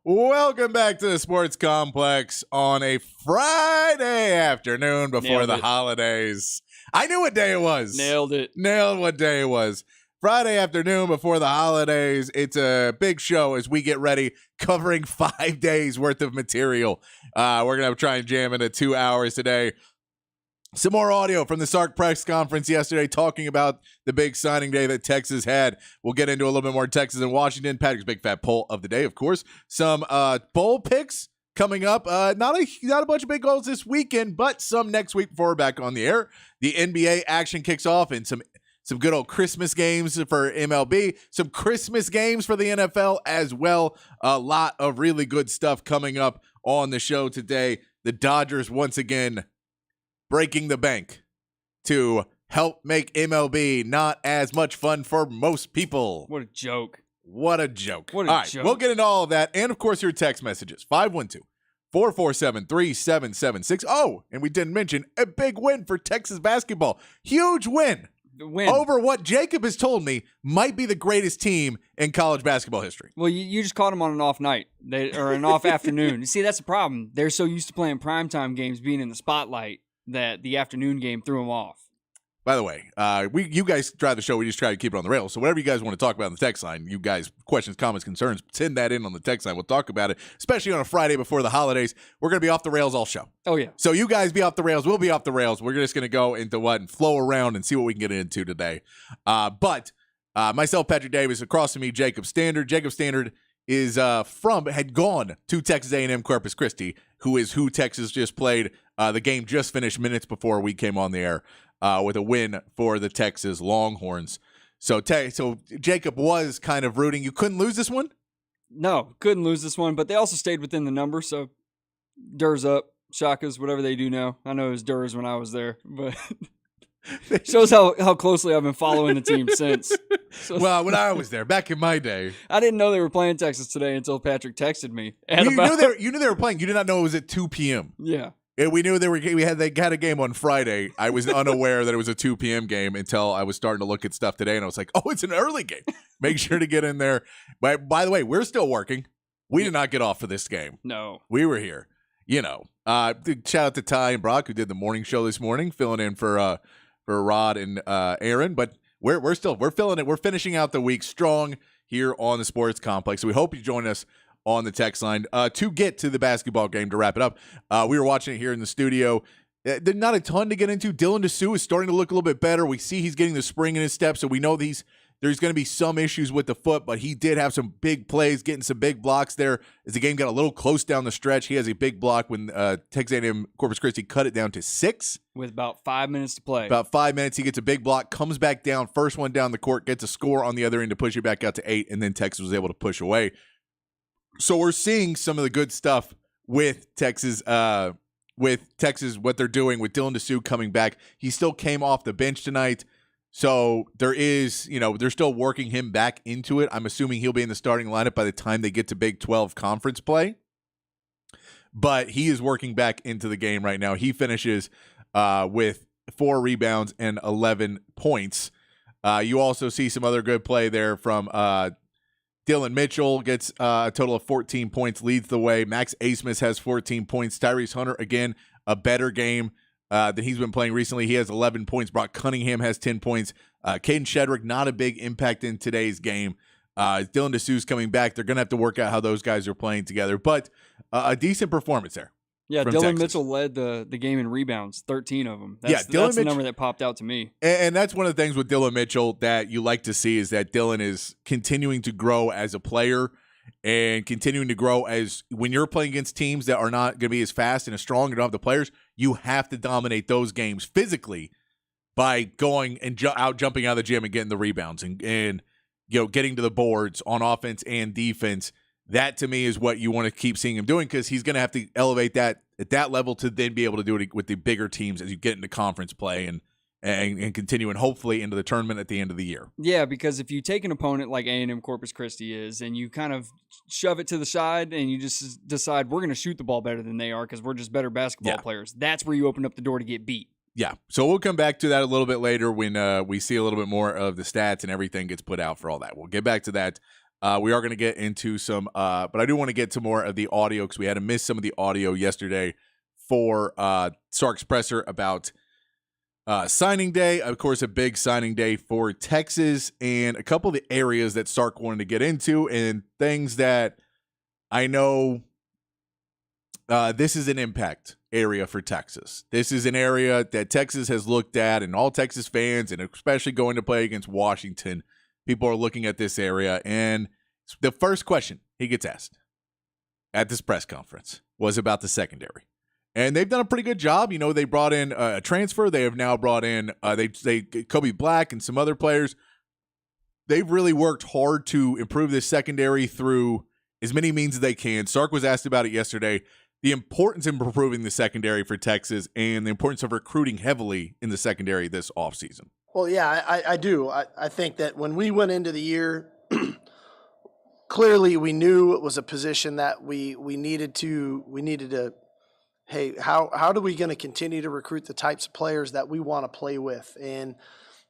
Welcome back to the Sports Complex on a Friday afternoon before the holidays. I knew what day it was. Nailed it. Nailed what day it was. Friday afternoon before the holidays. It's a big show as we get ready, covering 5 days worth of material. We're going to try and jam into 2 hours today. Some more audio from the Sark press conference yesterday talking about the big signing day that Texas had. We'll get into a little bit more Texas and Washington. Patrick's big fat poll of the day, of course. Some bowl picks coming up. Not a bunch of big goals this weekend, but some next week before we're back on the air. The NBA action kicks off and some good old Christmas games for MLB. Some Christmas games for the NFL as well. A lot of really good stuff coming up on the show today. The Dodgers once again breaking the bank to help make MLB not as much fun for most people. What a joke. What a joke. What a joke. We'll get into all of that. And, of course, your text messages. 512-447-3776. Oh, and we didn't mention a big win for Texas basketball. Huge win. Over what Jacob has told me might be the greatest team in college basketball history. Well, you just caught them on an off night or an off afternoon. You see, that's the problem. They're so used to playing primetime games, being in the spotlight, that the afternoon game threw them off. By the way, you guys drive the show. We just try to keep it on the rails. So whatever you guys want to talk about on the text line, you guys, questions, comments, concerns, send that in on the text line. We'll talk about it, especially on a Friday before the holidays. We're going to be off the rails all show. Oh, yeah. So you guys be off the rails. We'll be off the rails. We're just going to go into and flow around and see what we can get into today. But myself, Patrick Davis, across from me, Jacob Standard. Jacob Standard is had gone to Texas A&M Corpus Christi, who Texas just played. The game just finished minutes before we came on the air with a win for the Texas Longhorns. So Jacob was kind of rooting. You couldn't lose this one? No, couldn't lose this one, but they also stayed within the number, so Durs up, Shakas, whatever they do now. I know it was Durs when I was there, but shows how closely I've been following the team since. So, well, when I was there, back in my day. I didn't know they were playing Texas today until Patrick texted me. You knew they were playing. You did not know it was at 2 p.m. Yeah. We knew they had a game on Friday. I was unaware that it was a 2 p.m. game until I was starting to look at stuff today, and I was like, oh, it's an early game. Make sure to get in there. But by the way, we're still working. We did not get off for this game. No. We were here. Shout out to Ty and Brock, who did the morning show this morning, filling in for Rod and Aaron. But we're filling it. We're finishing out the week strong here on the Sports Complex. So we hope you join us on the text line to get to the basketball game to wrap it up. We were watching it here in the studio. There's not a ton to get into. Dylan Disu is starting to look a little bit better. We see he's getting the spring in his step, so we know there's going to be some issues with the foot, but he did have some big plays, getting some big blocks there as the game got a little close down the stretch. He has a big block when Texas A&M Corpus Christi cut it down to 6. With about 5 minutes to play. About 5 minutes, he gets a big block, comes back down, first one down the court, gets a score on the other end to push it back out to 8, and then Texas was able to push away. So we're seeing some of the good stuff with Texas, what they're doing with Dylan Disu coming back. He still came off the bench tonight. So there is, they're still working him back into it. I'm assuming he'll be in the starting lineup by the time they get to Big 12 conference play. But he is working back into the game right now. He finishes with 4 rebounds and 11 points. You also see some other good play there from Dylan Mitchell gets a total of 14 points, leads the way. Max Asmus has 14 points. Tyrese Hunter, again, a better game than he's been playing recently. He has 11 points. Brock Cunningham has 10 points. Caden Shedrick, not a big impact in today's game. Dylan Disu's coming back. They're going to have to work out how those guys are playing together. But a decent performance there. Yeah, Dylan Texas. Mitchell led the game in rebounds, 13 of them. That's Mitchell, the number that popped out to me. And that's one of the things with Dylan Mitchell that you like to see is that Dylan is continuing to grow as a player and continuing to grow as when you're playing against teams that are not going to be as fast and as strong and don't have the players, you have to dominate those games physically by going and jumping out of the gym and getting the rebounds and getting to the boards on offense and defense. That, to me, is what you want to keep seeing him doing because he's going to have to elevate that at that level to then be able to do it with the bigger teams as you get into conference play and continue and hopefully into the tournament at the end of the year. Yeah, because if you take an opponent like A&M Corpus Christi is and you kind of shove it to the side and you just decide we're going to shoot the ball better than they are because we're just better basketball players, that's where you open up the door to get beat. Yeah, so we'll come back to that a little bit later when we see a little bit more of the stats and everything gets put out for all that. We'll get back to that We are going to get into some, but I do want to get to more of the audio because we had to miss some of the audio yesterday for Sark's presser about signing day. Of course, a big signing day for Texas, and a couple of the areas that Sark wanted to get into and things that I know this is an impact area for Texas. This is an area that Texas has looked at, and all Texas fans, and especially going to play against Washington, people are looking at this area. And the first question he gets asked at this press conference was about the secondary. And they've done a pretty good job. You know, they brought in a transfer. They have now brought in Kobe Black and some other players. They've really worked hard to improve this secondary through as many means as they can. Sark was asked about it yesterday. The importance of improving the secondary for Texas and the importance of recruiting heavily in the secondary this offseason. Well, yeah, I do. I think that when we went into the year, clearly we knew it was a position that we needed to. Hey, how are we going to continue to recruit the types of players that we want to play with? And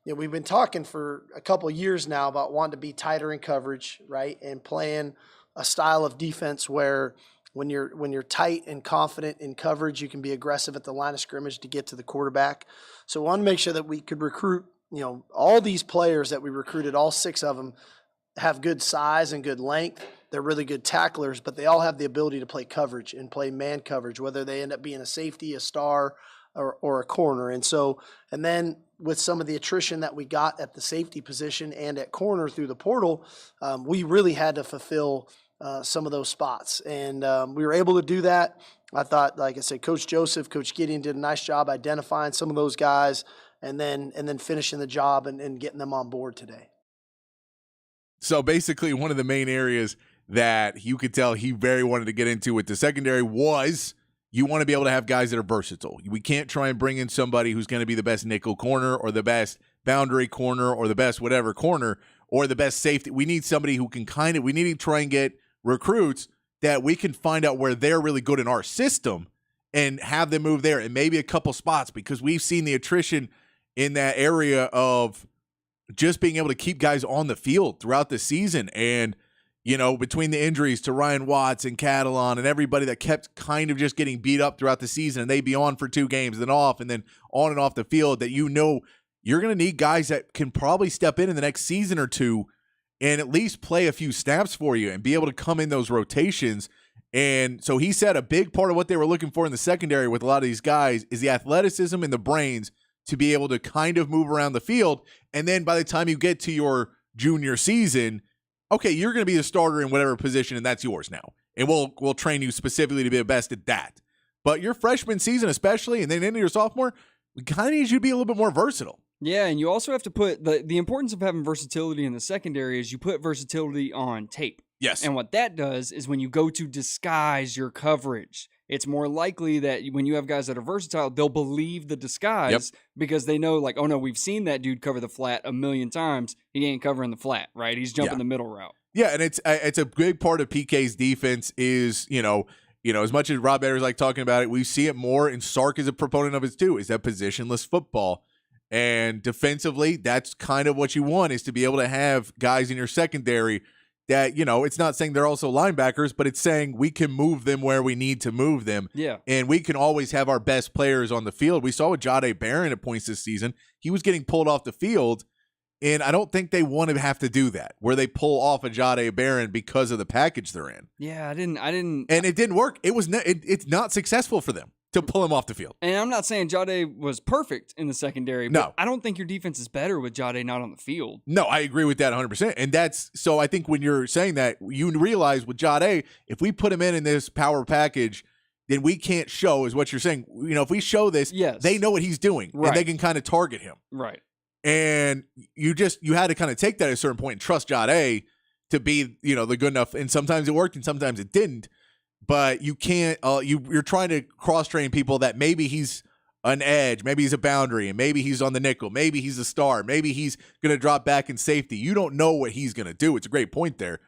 you know, we've been talking for a couple of years now about wanting to be tighter in coverage, right, and playing a style of defense where when you're tight and confident in coverage, you can be aggressive at the line of scrimmage to get to the quarterback. So we want to make sure that we could recruit, you know, all these players that we recruited, all 6 of them have good size and good length. They're really good tacklers, but they all have the ability to play coverage and play man coverage, whether they end up being a safety, a star, or a corner. And then with some of the attrition that we got at the safety position and at corner through the portal, we really had to fulfill some of those spots. And we were able to do that. I thought, like I said, Coach Joseph, Coach Gideon did a nice job identifying some of those guys and then finishing the job and getting them on board today. So basically, one of the main areas that you could tell he very wanted to get into with the secondary was you want to be able to have guys that are versatile. We can't try and bring in somebody who's going to be the best nickel corner or the best boundary corner or the best whatever corner or the best safety. We need somebody who can we need to try and get recruits that we can find out where they're really good in our system and have them move there and maybe a couple spots, because we've seen the attrition in that area of just being able to keep guys on the field throughout the season. And, you know, between the injuries to Ryan Watts and Catalan and everybody that kept kind of just getting beat up throughout the season, and they'd be on for 2 games, then off, and then on and off the field, that you know you're going to need guys that can probably step in the next season or two and at least play a few snaps for you and be able to come in those rotations. And so he said a big part of what they were looking for in the secondary with a lot of these guys is the athleticism and the brains to be able to kind of move around the field. And then by the time you get to your junior season, okay, you're going to be the starter in whatever position, and that's yours now. And we'll train you specifically to be the best at that. But your freshman season especially, and then into your sophomore, we kind of need you to be a little bit more versatile. Yeah, and you also have to put the importance of having versatility in the secondary is you put versatility on tape. Yes. And what that does is when you go to disguise your coverage, it's more likely that when you have guys that are versatile, they'll believe the disguise because they know, like, oh no, we've seen that dude cover the flat a million times. He ain't covering the flat, right? He's jumping the middle route. Yeah, and it's a big part of PK's defense is, you know, as much as Rob Ayers like talking about it, we see it more, and Sark is a proponent of it too, is that positionless football. And defensively, that's kind of what you want, is to be able to have guys in your secondary that, you know, it's not saying they're also linebackers, but it's saying we can move them where we need to move them. Yeah. And we can always have our best players on the field. We saw with Jahdae Barron at points this season. He was getting pulled off the field, and I don't think they want to have to do that, where they pull off a Jahdae Barron because of the package they're in. Yeah, I didn't. And it didn't work. It's not successful for them to pull him off the field. And I'm not saying Jahdae was perfect in the secondary, but no. I don't think your defense is better with Jahdae not on the field. No, I agree with that 100%. And that's, so I think when you're saying that, you realize with Jahdae, if we put him in this power package, then we can't show, is what you're saying. You know, if we show this, yes, they know what he's doing, right, and they can kind of target him. Right. And you had to kind of take that at a certain point and trust Jahdae to be, you know, the good enough. And sometimes it worked and sometimes it didn't. But you can't, you're trying to cross-train people that maybe he's an edge, maybe he's a boundary, and maybe he's on the nickel, maybe he's a star, maybe he's going to drop back in safety. You don't know what he's going to do. It's a great point there.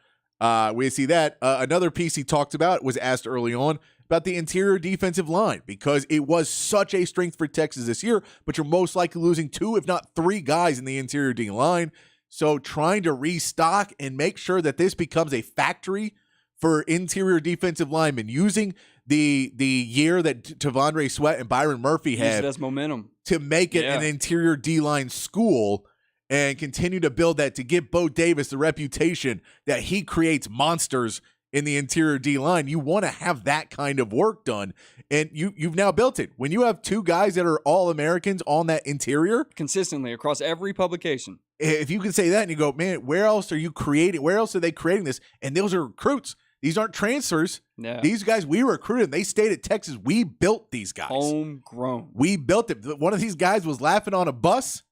We see that. Another piece he talked about was asked early on about the interior defensive line, because it was such a strength for Texas this year, but you're most likely losing 2, if not 3 guys in the interior D line. So trying to restock and make sure that this becomes a factory for interior defensive linemen, using the year that Tavondre Sweat and Byron Murphy Use had it as momentum. to make it an interior D-line school and continue to build that, to give Bo Davis the reputation that he creates monsters in the interior D-line. You want to have that kind of work done, and you've now built it. When you have two guys that are All-Americans on that interior Consistently across every publication. If you can say that and you go, man, where else are you creating? Where else are they creating this? And those are recruits. These aren't transfers. Yeah. These guys, we recruited. They stayed at Texas. We built these guys. Homegrown. We built it. One of these guys was laughing on a bus,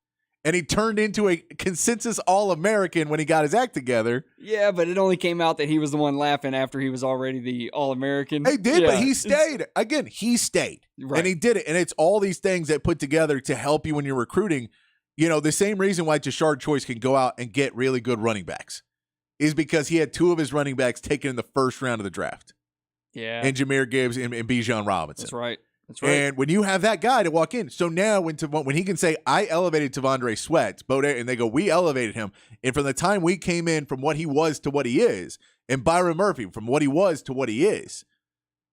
and he turned into a consensus All-American when he got his act together. Yeah, but it only came out that he was the one laughing after he was already the All-American. He did, but he stayed. Again, he stayed. Right. And he did it. And it's all these things that put together to help you when you're recruiting. You know, the same reason why Tashard Choice can go out and get really good running backs is because he had two of his running backs taken in the first round of the draft. Yeah. And Jahmyr Gibbs and Bijan Robinson. That's right. That's right. And when you have that guy to walk in, so now when he can say, I elevated Tavondre Sweat, and they go, we elevated him. And from the time we came in from what he was to what he is, and Byron Murphy from what he was to what he is,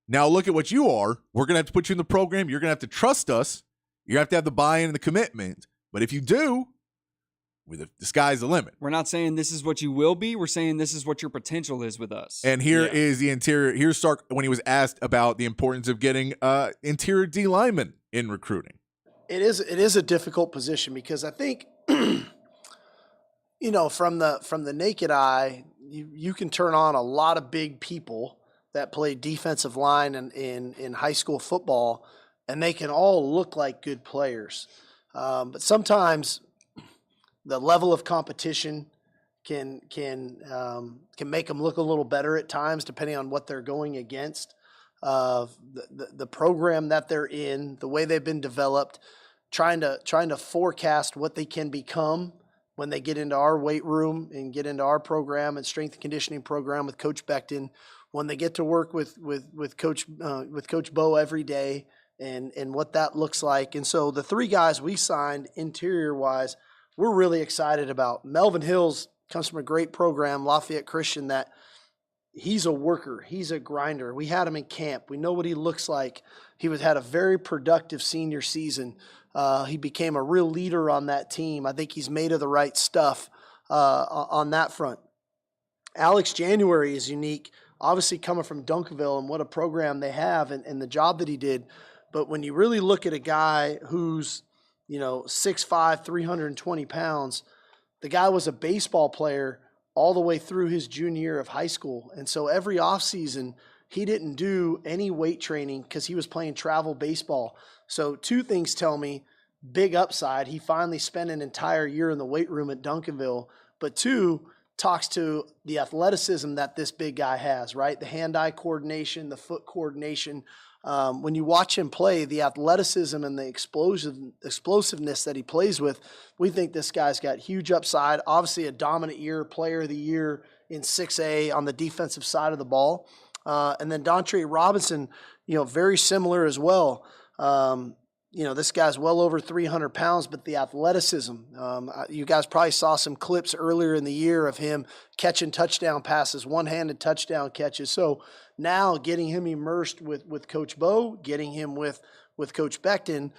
now look at what you are. We're going to have to put you in the program. You're going to have to trust us. You have to have the buy-in and the commitment. But if you do, the sky's the limit. We're not saying this is what you will be. We're saying this is what your potential is with us. And here is the interior. Here's Sark when he was asked about the importance of getting interior D linemen in recruiting. It is a difficult position because I think, you know, from the naked eye, you can turn on a lot of big people that play defensive line in high school football, and they can all look like good players. But sometimes the level of competition can make them look a little better at times, depending on what they're going against, the program that they're in, the way they've been developed, trying to forecast what they can become when they get into our weight room and get into our program and strength and conditioning program with Coach Becton, when they get to work with Coach Bo every day, and what that looks like. And so the three guys we signed interior wise, we're really excited about. Melvin Hills comes from a great program, Lafayette Christian, that he's a worker. He's a grinder. We had him in camp. We know what he looks like. He had a very productive senior season. He became a real leader on that team. I think he's made of the right stuff on that front. Alex January is unique, obviously coming from Duncanville and what a program they have and the job that he did. But when you really look at a guy who's, 6'5", 320 pounds, the guy was a baseball player all the way through his junior year of high school. And so every offseason, he didn't do any weight training because he was playing travel baseball. So two things tell me, big upside. He finally spent an entire year in the weight room at Duncanville. But two, talks to the athleticism that this big guy has, right? The hand-eye coordination, the foot coordination. When you watch him play, the athleticism and the explosiveness that he plays with, we think this guy's got huge upside. Obviously a dominant year, player of the year in 6A on the defensive side of the ball. And then Dontre Robinson, very similar as well. This guy's well over 300 pounds, but the athleticism, you guys probably saw some clips earlier in the year of him catching touchdown passes, one-handed touchdown catches. So now getting him immersed with Coach Bo, getting him with Coach Becton,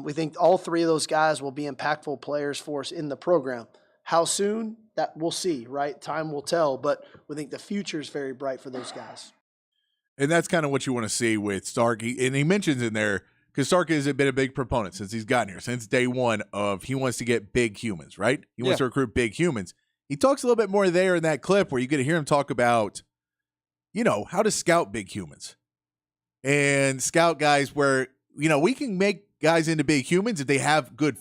we think all three of those guys will be impactful players for us in the program. How soon? That we'll see, right? Time will tell, but we think the future is very bright for those guys. And that's kind of what you want to see with Stark. And he mentions in there, because Stark has been a big proponent since he's gotten here, since day one of he wants to get big humans, right? He wants to recruit big humans. He talks a little bit more there in that clip where you get to hear him talk about, how to scout big humans and scout guys where, we can make guys into big humans if they have good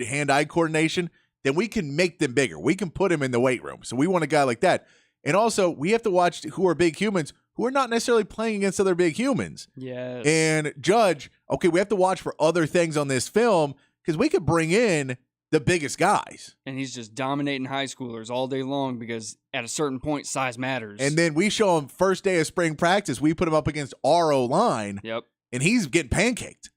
hand-eye coordination, then we can make them bigger. We can put them in the weight room. So we want a guy like that. And also, we have to watch who are big humans who are not necessarily playing against other big humans. Yes. And judge, okay, we have to watch for other things on this film because we could bring in the biggest guys. And he's just dominating high schoolers all day long because at a certain point, size matters. And then we show him first day of spring practice, we put him up against our O-line. Yep. And he's getting pancaked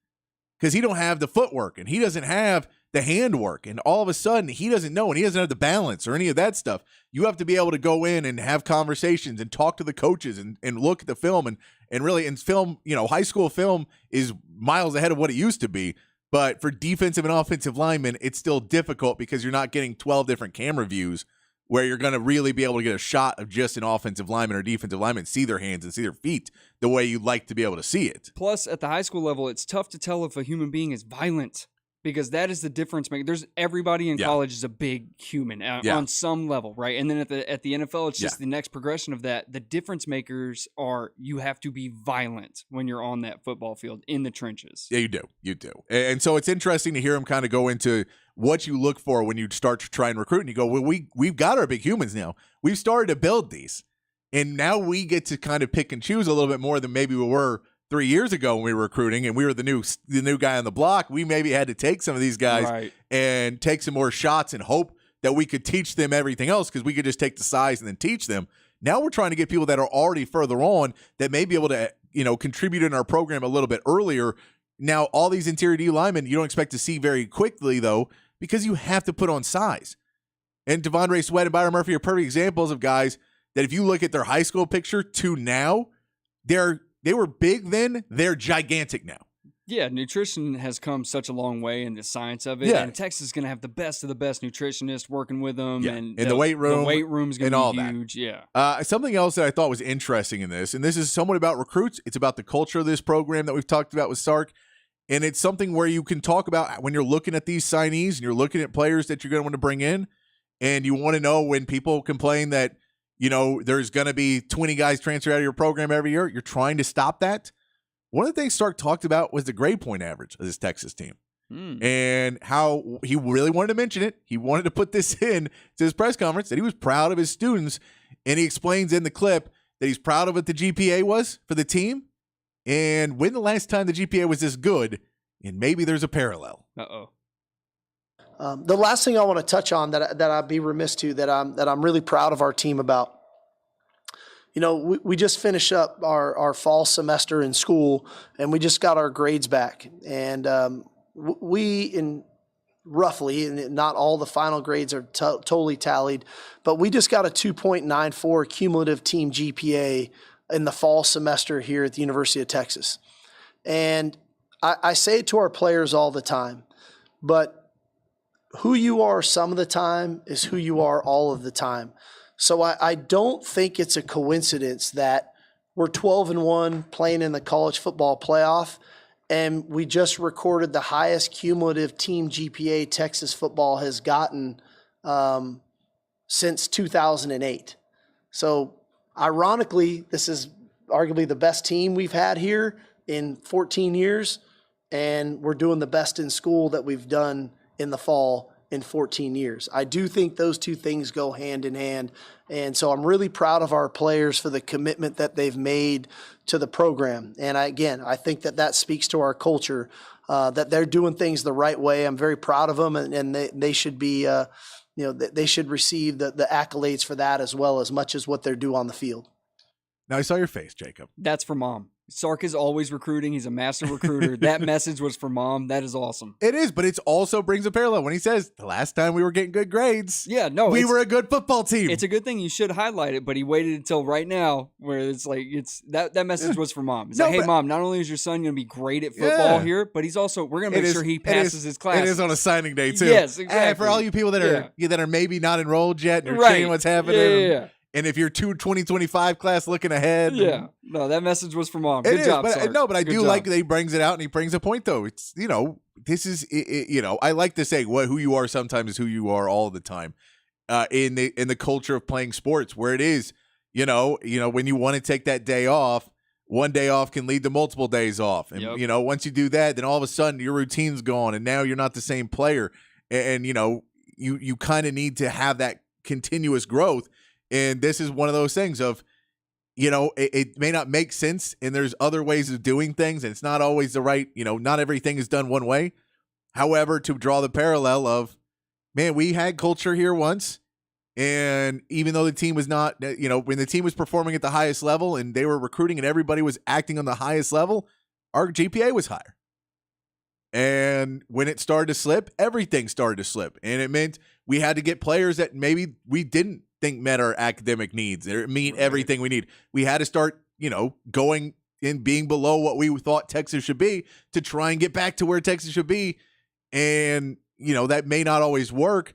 because he don't have the footwork and he doesn't have the handwork, and all of a sudden he doesn't know and he doesn't have the balance or any of that stuff. You have to be able to go in and have conversations and talk to the coaches and look at the film and really in film, high school film is miles ahead of what it used to be. But for defensive and offensive linemen, it's still difficult because you're not getting 12 different camera views where you're going to really be able to get a shot of just an offensive lineman or defensive lineman, see their hands and see their feet the way you'd like to be able to see it. Plus, at the high school level, it's tough to tell if a human being is violent because that is the difference maker. Everybody in college is a big human on some level, right? And then at the NFL, it's just the next progression of that. The difference makers are you have to be violent when you're on that football field in the trenches. Yeah, you do. And so it's interesting to hear him kind of go into what you look for when you start to try and recruit. And you go, well, we've got our big humans now. We've started to build these. And now we get to kind of pick and choose a little bit more than maybe we were 3 years ago when we were recruiting and we were the new guy on the block. We maybe had to take some of these guys and take some more shots and hope that we could teach them everything else because we could just take the size and then teach them. Now we're trying to get people that are already further on that may be able to, contribute in our program a little bit earlier. Now, all these interior D linemen you don't expect to see very quickly, though, because you have to put on size. And Devondre Sweat and Byron Murphy are perfect examples of guys that if you look at their high school picture to now, they were big then, they're gigantic now. Yeah, nutrition has come such a long way in the science of it. Yeah. And Texas is going to have the best of the best nutritionists working with them. Yeah. And in the weight room. The weight room's going to be huge. That. Yeah. Something else that I thought was interesting in this, and this is somewhat about recruits. It's about the culture of this program that we've talked about with Sark. And it's something where you can talk about when you're looking at these signees and you're looking at players that you're going to want to bring in. And you want to know when people complain that, there's going to be 20 guys transferred out of your program every year. You're trying to stop that. One of the things Stark talked about was the grade point average of this Texas team and how he really wanted to mention it. He wanted to put this in to his press conference that he was proud of his students. And he explains in the clip that he's proud of what the GPA was for the team and when the last time the GPA was this good. And maybe there's a parallel. Uh-oh. The last thing I want to touch on that I'd be remiss to that I'm really proud of our team about. We just finished up our fall semester in school, and we just got our grades back. And roughly, and not all the final grades are totally tallied, but we just got a 2.94 cumulative team GPA in the fall semester here at the University of Texas. And I say it to our players all the time, but who you are some of the time is who you are all of the time. So I don't think it's a coincidence that we're 12-1 playing in the college football playoff, and we just recorded the highest cumulative team GPA Texas football has gotten since 2008. So ironically, this is arguably the best team we've had here in 14 years, and we're doing the best in school that we've done in the fall in 14 years. I do think those two things go hand in hand. And so I'm really proud of our players for the commitment that they've made to the program. And I think that speaks to our culture, that they're doing things the right way. I'm very proud of them, and they should be, they should receive the accolades for that as well as much as what they're doing on the field. Now I saw your face, Jacob. That's for Mom. Sark is always recruiting. He's a master recruiter. That message was for Mom. That is awesome. It is, but it also brings a parallel when he says the last time we were getting good grades. Yeah, no, we were a good football team. It's a good thing. You should highlight it, but he waited until right now where it's like that message was for Mom. It's like, hey, Mom, not only is your son going to be great at football here, but we're going to make sure he passes his class. It is on a signing day too. Yes, exactly. And for all you people that are maybe not enrolled yet, and you're seeing what's happening. Yeah. And if you're 2025 class looking ahead. Yeah. No, that message was for Mom. Good job, Sark. No, but I do like that he brings it out and he brings a point, though. It's, this is, I like to say who you are sometimes is who you are all the time in the culture of playing sports where it is, when you want to take that day off, one day off can lead to multiple days off. And, once you do that, then all of a sudden your routine's gone and now you're not the same player. And you kind of need to have that continuous growth. And this is one of those things of, it may not make sense and there's other ways of doing things and it's not always the right, not everything is done one way. However, to draw the parallel of, man, we had culture here once. And even though the team was not, when the team was performing at the highest level and they were recruiting and everybody was acting on the highest level, our GPA was higher. And when it started to slip, everything started to slip. And it meant we had to get players that maybe we didn't think met our academic needs or meet everything we need. We had to start, going and being below what we thought Texas should be to try and get back to where Texas should be. And, that may not always work.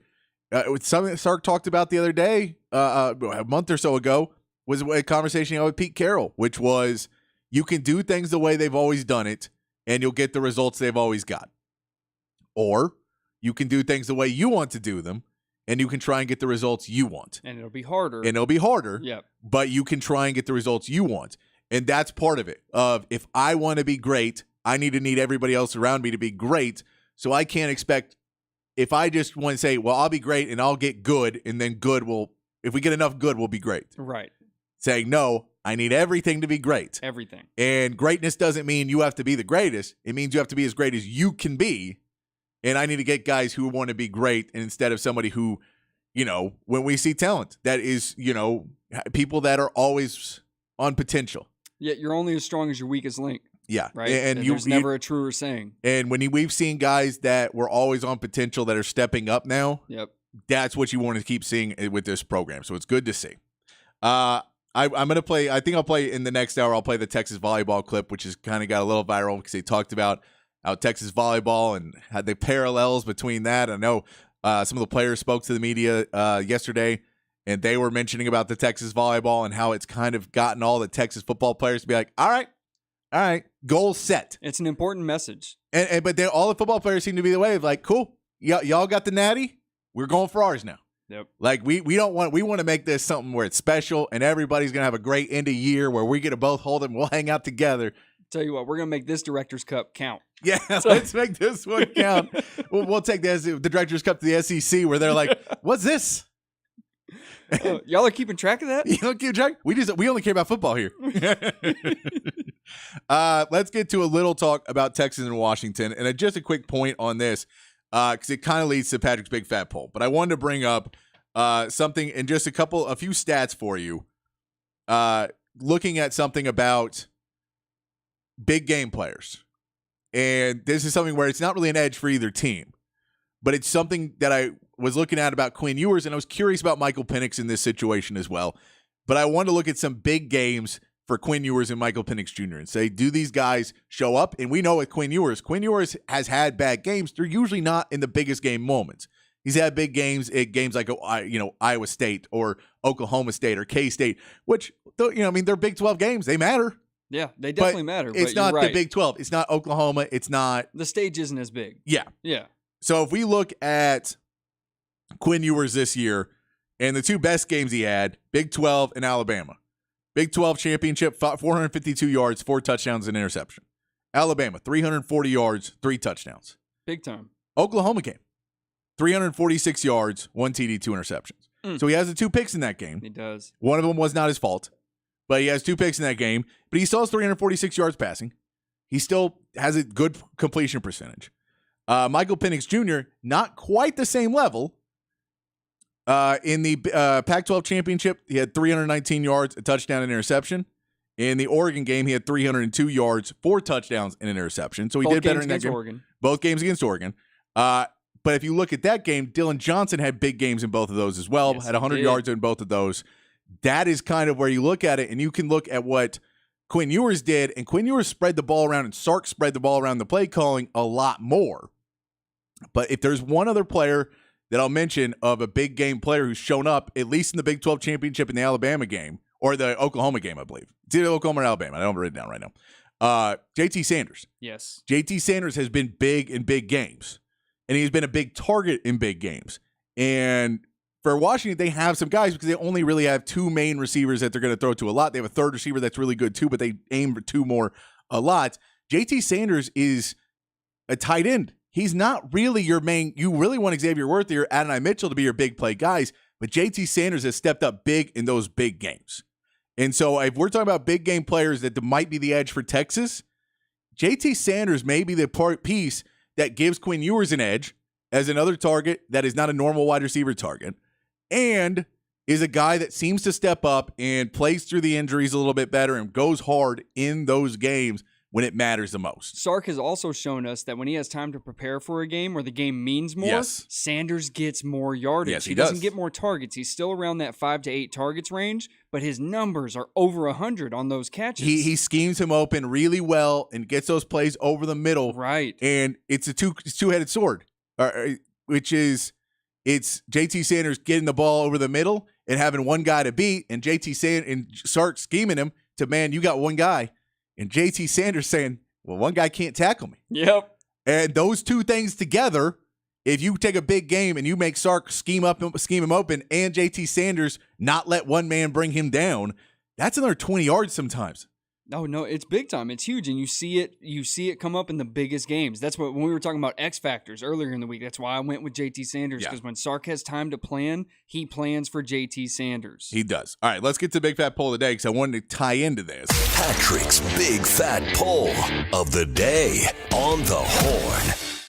Something that Sark talked about the other day, a month or so ago, was a conversation he had with Pete Carroll, which was you can do things the way they've always done it, and you'll get the results they've always got. Or you can do things the way you want to do them, and you can try and get the results you want. And it'll be harder. Yep. But you can try and get the results you want. And that's part of it. If I want to be great, I need everybody else around me to be great. So I can't expect, if I just want to say, well, I'll be great and I'll get good, and then if we get enough good, we'll be great. Right. Saying, no, I need everything to be great. Everything. And greatness doesn't mean you have to be the greatest. It means you have to be as great as you can be. And I need to get guys who want to be great, and instead of somebody who, when we see talent, that is, people that are always on potential. Yeah, you're only as strong as your weakest link. Yeah. Right. And there's never a truer saying. And when we've seen guys that were always on potential that are stepping up now, yep, that's what you want to keep seeing with this program. So it's good to see. I'm going to play, I think I'll play in the next hour, I'll play the Texas volleyball clip, which has kind of got a little viral because they talked about how Texas volleyball and had the parallels between that. I know some of the players spoke to the media yesterday, and they were mentioning about the Texas volleyball and how it's kind of gotten all the Texas football players to be like, all right, goal set. It's an important message. But all the football players seem to be the way of like, cool, y'all got the natty, we're going for ours now. Yep. Like we want to make this something where it's special and everybody's gonna have a great end of year where we get to both hold it and we'll hang out together. Tell you what, we're gonna make this Director's Cup count. Yeah, let's make this one count. We'll take the Director's Cup to the SEC where they're like, what's this? Y'all are keeping track of that? You don't keep track? We only care about football here. Let's get to a little talk about Texas and Washington, and just a quick point on this, because it kind of leads to Patrick's big fat poll. But I wanted to bring up something and just a few stats for you. Looking at something about big game players, and this is something where it's not really an edge for either team, but it's something that I was looking at about Quinn Ewers, and I was curious about Michael Penix in this situation as well. But I wanted to look at some big games for Quinn Ewers and Michael Penix Jr. and say, do these guys show up? And we know with Quinn Ewers has had bad games. They're usually not in the biggest game moments. He's had big games at games like Iowa State or Oklahoma State or K-State, which they're Big 12 games. They matter. Yeah, they definitely matter. It's not the Big 12. It's not Oklahoma. It's not. The stage isn't as big. Yeah. Yeah. So if we look at Quinn Ewers this year and the two best games he had, Big 12 and Alabama. Big 12 championship, 452 yards, 4 touchdowns and interception. Alabama, 340 yards, 3 touchdowns. Big time. Oklahoma game, 346 yards, 1 TD, 2 interceptions. So he has the 2 picks in that game. He does. One of them was not his fault, but he has 2 picks in that game. But he still has 346 yards passing. He still has a good completion percentage. Michael Penix Jr., not quite the same level. In the Pac-12 championship, he had 319 yards, a touchdown and interception. In the Oregon game, he had 302 yards, 4 touchdowns and an interception. So he did better in that game. Oregon. Both games against Oregon. But if you look at that game, Dylan Johnson had big games in both of those as well. Yes, had 100 yards in both of those. That is kind of where you look at it, and you can look at what Quinn Ewers did, and Quinn Ewers spread the ball around, and Sark spread the ball around the play calling a lot more. But if there's one other player that I'll mention of a big game player who's shown up, at least in the Big 12 championship in the Alabama game, or the Oklahoma game, I believe. It's either Oklahoma or Alabama. I don't have it written down right now. JT Sanders. Yes. JT Sanders has been big in big games, and he's been a big target in big games. And for Washington, they have some guys because they only really have 2 main receivers that they're going to throw to a lot. They have a third receiver that's really good too, but they aim for 2 more a lot. JT Sanders is a tight end. He's not really your main. You really want Xavier Worthy or Adonai Mitchell to be your big play guys, but JT Sanders has stepped up big in those big games. And so if we're talking about big game players that might be the edge for Texas, JT Sanders may be the piece that gives Quinn Ewers an edge as another target that is not a normal wide receiver target and is a guy that seems to step up and plays through the injuries a little bit better and goes hard in those games when it matters the most. Sark has also shown us that when he has time to prepare for a game or the game means more, Yes. Sanders gets more yardage. Yes, he doesn't does. get more targets. He's still around that 5 to 8 targets range, but his numbers are over 100 on those catches. He schemes him open really well and gets those plays over the middle. Right. And it's a two-headed sword, which is it's JT Sanders getting the ball over the middle and having one guy to beat, and and Sark scheming him to, man, you got one guy, and JT Sanders saying, well, one guy can't tackle me. Yep. And those two things together, if you take a big game and you make Sark scheme him open, and JT Sanders not let one man bring him down, that's another 20 yards sometimes. No, it's big time. It's huge, and you see it come up in the biggest games. That's what when we were talking about X factors earlier in the week. That's why I went with JT Sanders, because when Sark has time to plan, he plans for JT Sanders. He does. All right, let's get to the big fat poll of the day because I wanted to tie into this. Patrick's big fat poll of the day on the Horn.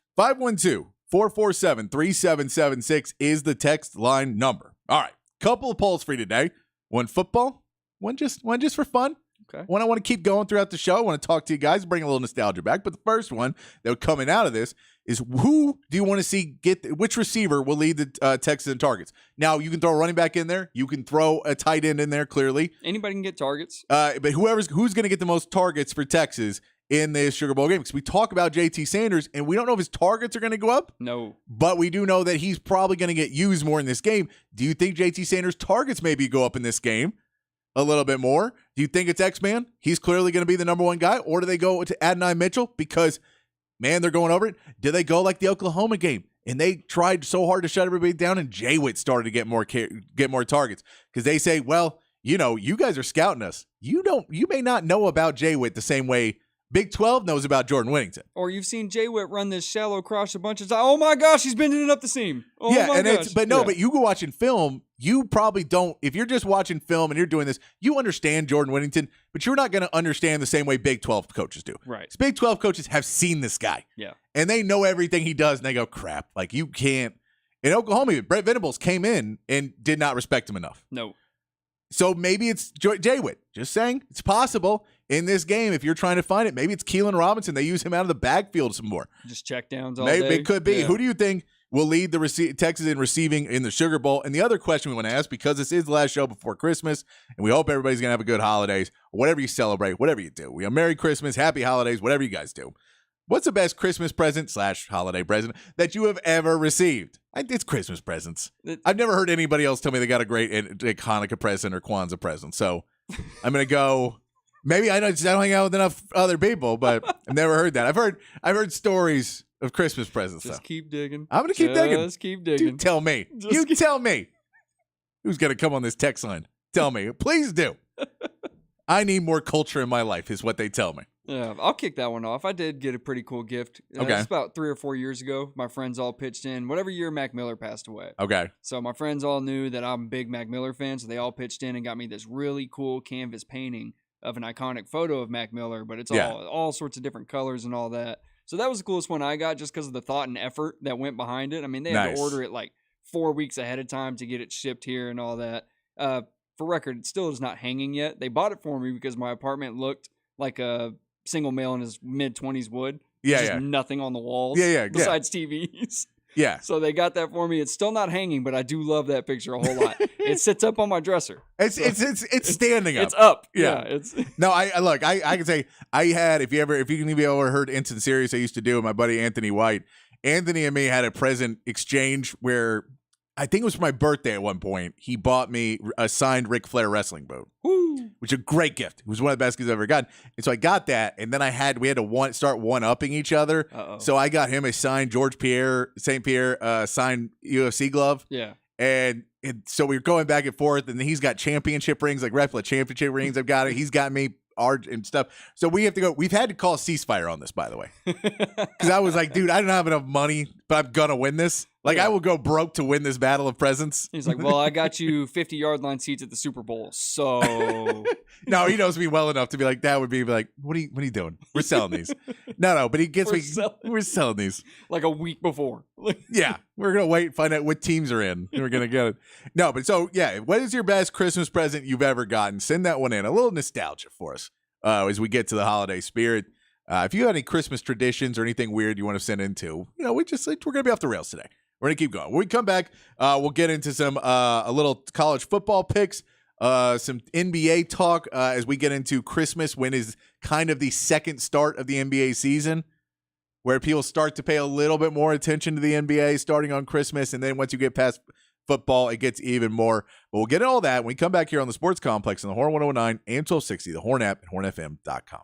512-447-3776 is the text line number. All right, couple of polls for you today. One football, one just for fun. Okay. One I want to keep going throughout the show. I want to talk to you guys, bring a little nostalgia back. But the first one that would coming out of this is, who do you want to see which receiver will lead the Texans in targets? Now, you can throw a running back in there. You can throw a tight end in there, clearly. Anybody can get targets. But who's going to get the most targets for Texas in this Sugar Bowl game? Because we talk about JT Sanders, and we don't know if his targets are going to go up. No. But we do know that he's probably going to get used more in this game. Do you think JT Sanders' targets maybe go up in this game a little bit more? Do you think it's X-Man? He's clearly going to be the number one guy. Or do they go to Adonai Mitchell because, man, they're going over it? Do they go like the Oklahoma game and they tried so hard to shut everybody down, and Jay Witt started to get more targets because they say, well, you guys are scouting us. You may not know about Jay Witt the same way Big 12 knows about Jordan Whittington. Or you've seen Jay Witt run this shallow cross a bunch of times. Oh my gosh, he's bending it up the seam. Oh yeah, my and gosh. But you go watching film, you probably don't. If you're just watching film and you're doing this, you understand Jordan Whittington, but you're not going to understand the same way Big 12 coaches do. Right. 'Cause Big 12 coaches have seen this guy. Yeah. And they know everything he does, and they go, crap, like you can't. In Oklahoma, Brett Venables came in and did not respect him enough. No. So maybe it's Jay Witt. Just saying, it's possible in this game if you're trying to find it. Maybe it's Keelan Robinson. They use him out of the backfield some more. Just check downs all Maybe day. it could be. Yeah. Who do you think will lead the Texas in receiving in the Sugar Bowl? And the other question we want to ask, because this is the last show before Christmas, and we hope everybody's going to have a good holidays, whatever you celebrate, whatever you do. We have Merry Christmas, Happy Holidays, whatever you guys do. What's the best Christmas present / holiday present that you have ever received? It's Christmas presents. I've never heard anybody else tell me they got a great Hanukkah present or Kwanzaa present. So I'm going to go. Maybe I don't hang out with enough other people, but I've never heard that. I've heard stories of Christmas presents. Just though. keep digging. I'm going to keep digging. Just keep digging. You tell me. Tell me. Who's going to come on this text line? Tell me. Please do. I need more culture in my life is what they tell me. Yeah, I'll kick that one off. I did get a pretty cool gift. Okay. It's about 3 or 4 years ago. My friends all pitched in. Whatever year Mac Miller passed away. Okay. So my friends all knew that I'm a big Mac Miller fan, so they all pitched in and got me this really cool canvas painting of an iconic photo of Mac Miller, but it's all sorts of different colors and all that. So that was the coolest one I got just because of the thought and effort that went behind it. I mean, they had to order it like 4 weeks ahead of time to get it shipped here and all that. For record, it still is not hanging yet. They bought it for me because my apartment looked like a single male in his mid-20s would. Yeah, just nothing on the walls. Yeah. Besides TVs. Yeah. So they got that for me. It's still not hanging, but I do love that picture a whole lot. It sits up on my dresser. It's standing up. It's up. Yeah. It's No, I can say I had, if you ever heard Instant Series I used to do with my buddy Anthony White. Anthony and me had a present exchange where I think it was for my birthday at one point. He bought me a signed Ric Flair wrestling boot. Woo. Which is a great gift. It was one of the best gifts I've ever gotten. And so I got that, and then we had to start one-upping each other. Uh-oh. So I got him a signed St. Pierre signed UFC glove. Yeah. And so we were going back and forth, and he's got championship rings, like Wrestler championship rings. I've got it. He's got me art and stuff. So we have to go. We've had to call a ceasefire on this, by the way. Because I was like, dude, I don't have enough money, but I'm going to win this. Like, I will go broke to win this battle of presents. He's like, well, I got you 50-yard line seats at the Super Bowl, so... No, he knows me well enough to be like, that would be like, what are you doing? We're selling these. No, but he gets we're selling these. Like a week before. Yeah, we're going to wait and find out what teams are in. We're going to get it. No, but so, yeah, what is your best Christmas present you've ever gotten? Send that one in. A little nostalgia for us as we get to the holiday spirit. If you have any Christmas traditions or anything weird you want to send into, we're going to be off the rails today. We're going to keep going. When we come back, we'll get into some a little college football picks, some NBA talk as we get into Christmas, when is kind of the second start of the NBA season, where people start to pay a little bit more attention to the NBA starting on Christmas. And then once you get past football, it gets even more. But we'll get all that when we come back here on the Sports Complex on the Horn 109 and 1260, the Horn app, and hornfm.com.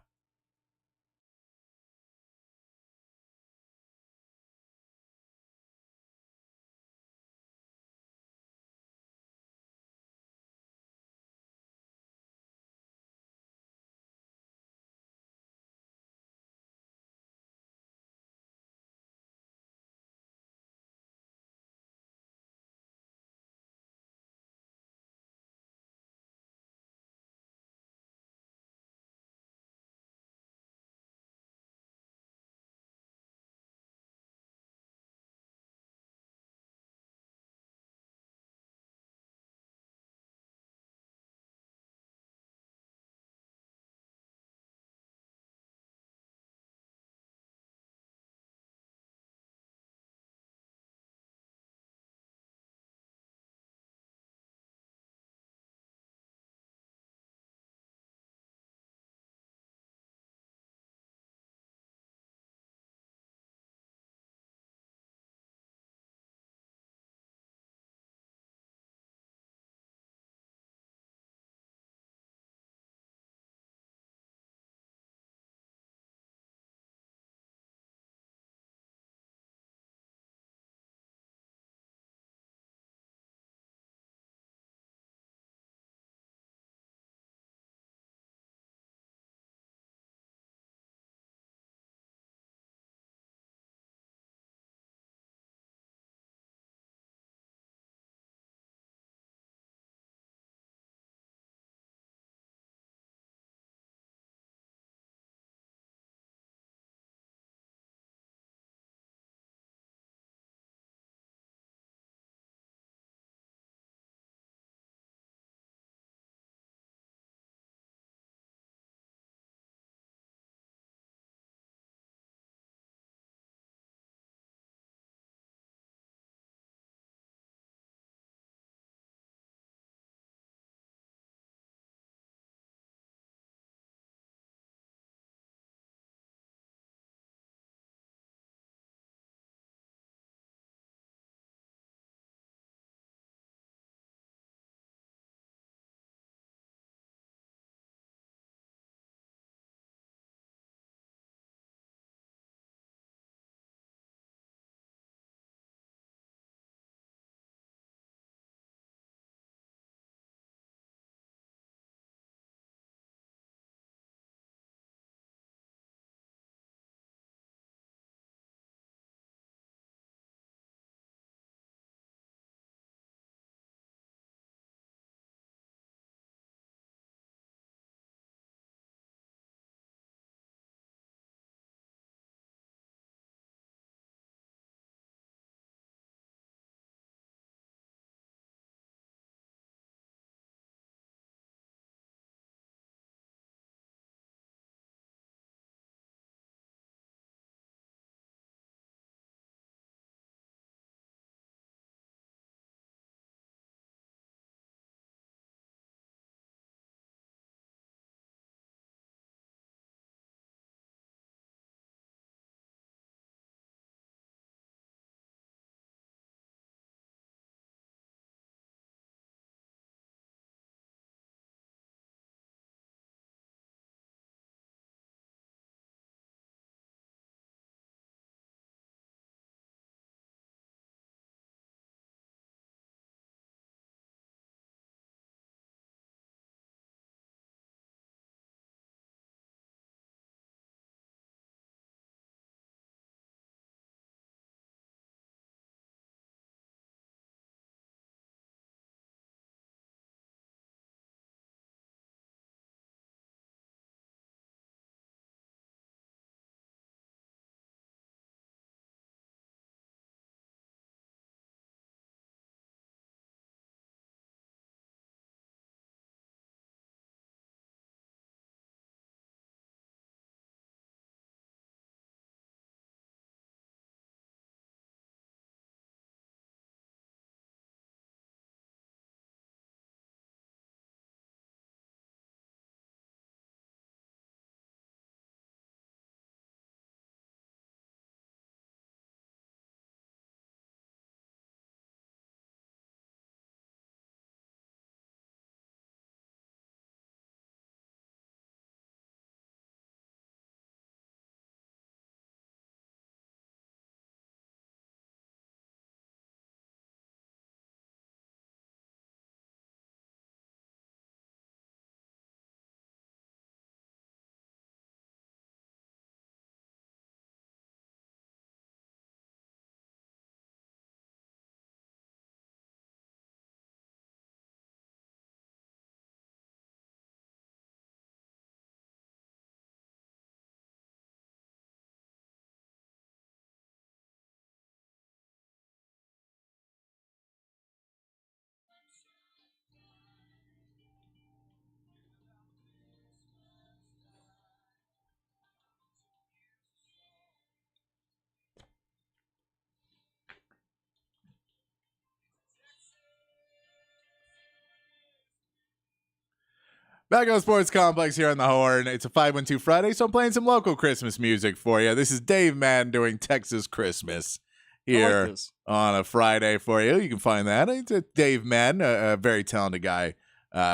Back on the Sports Complex here on the Horn. It's a 512 Friday, so I'm playing some local Christmas music for you. This is Dave Madden doing Texas Christmas here on a Friday for you. You can find that. It's Dave Madden, a very talented guy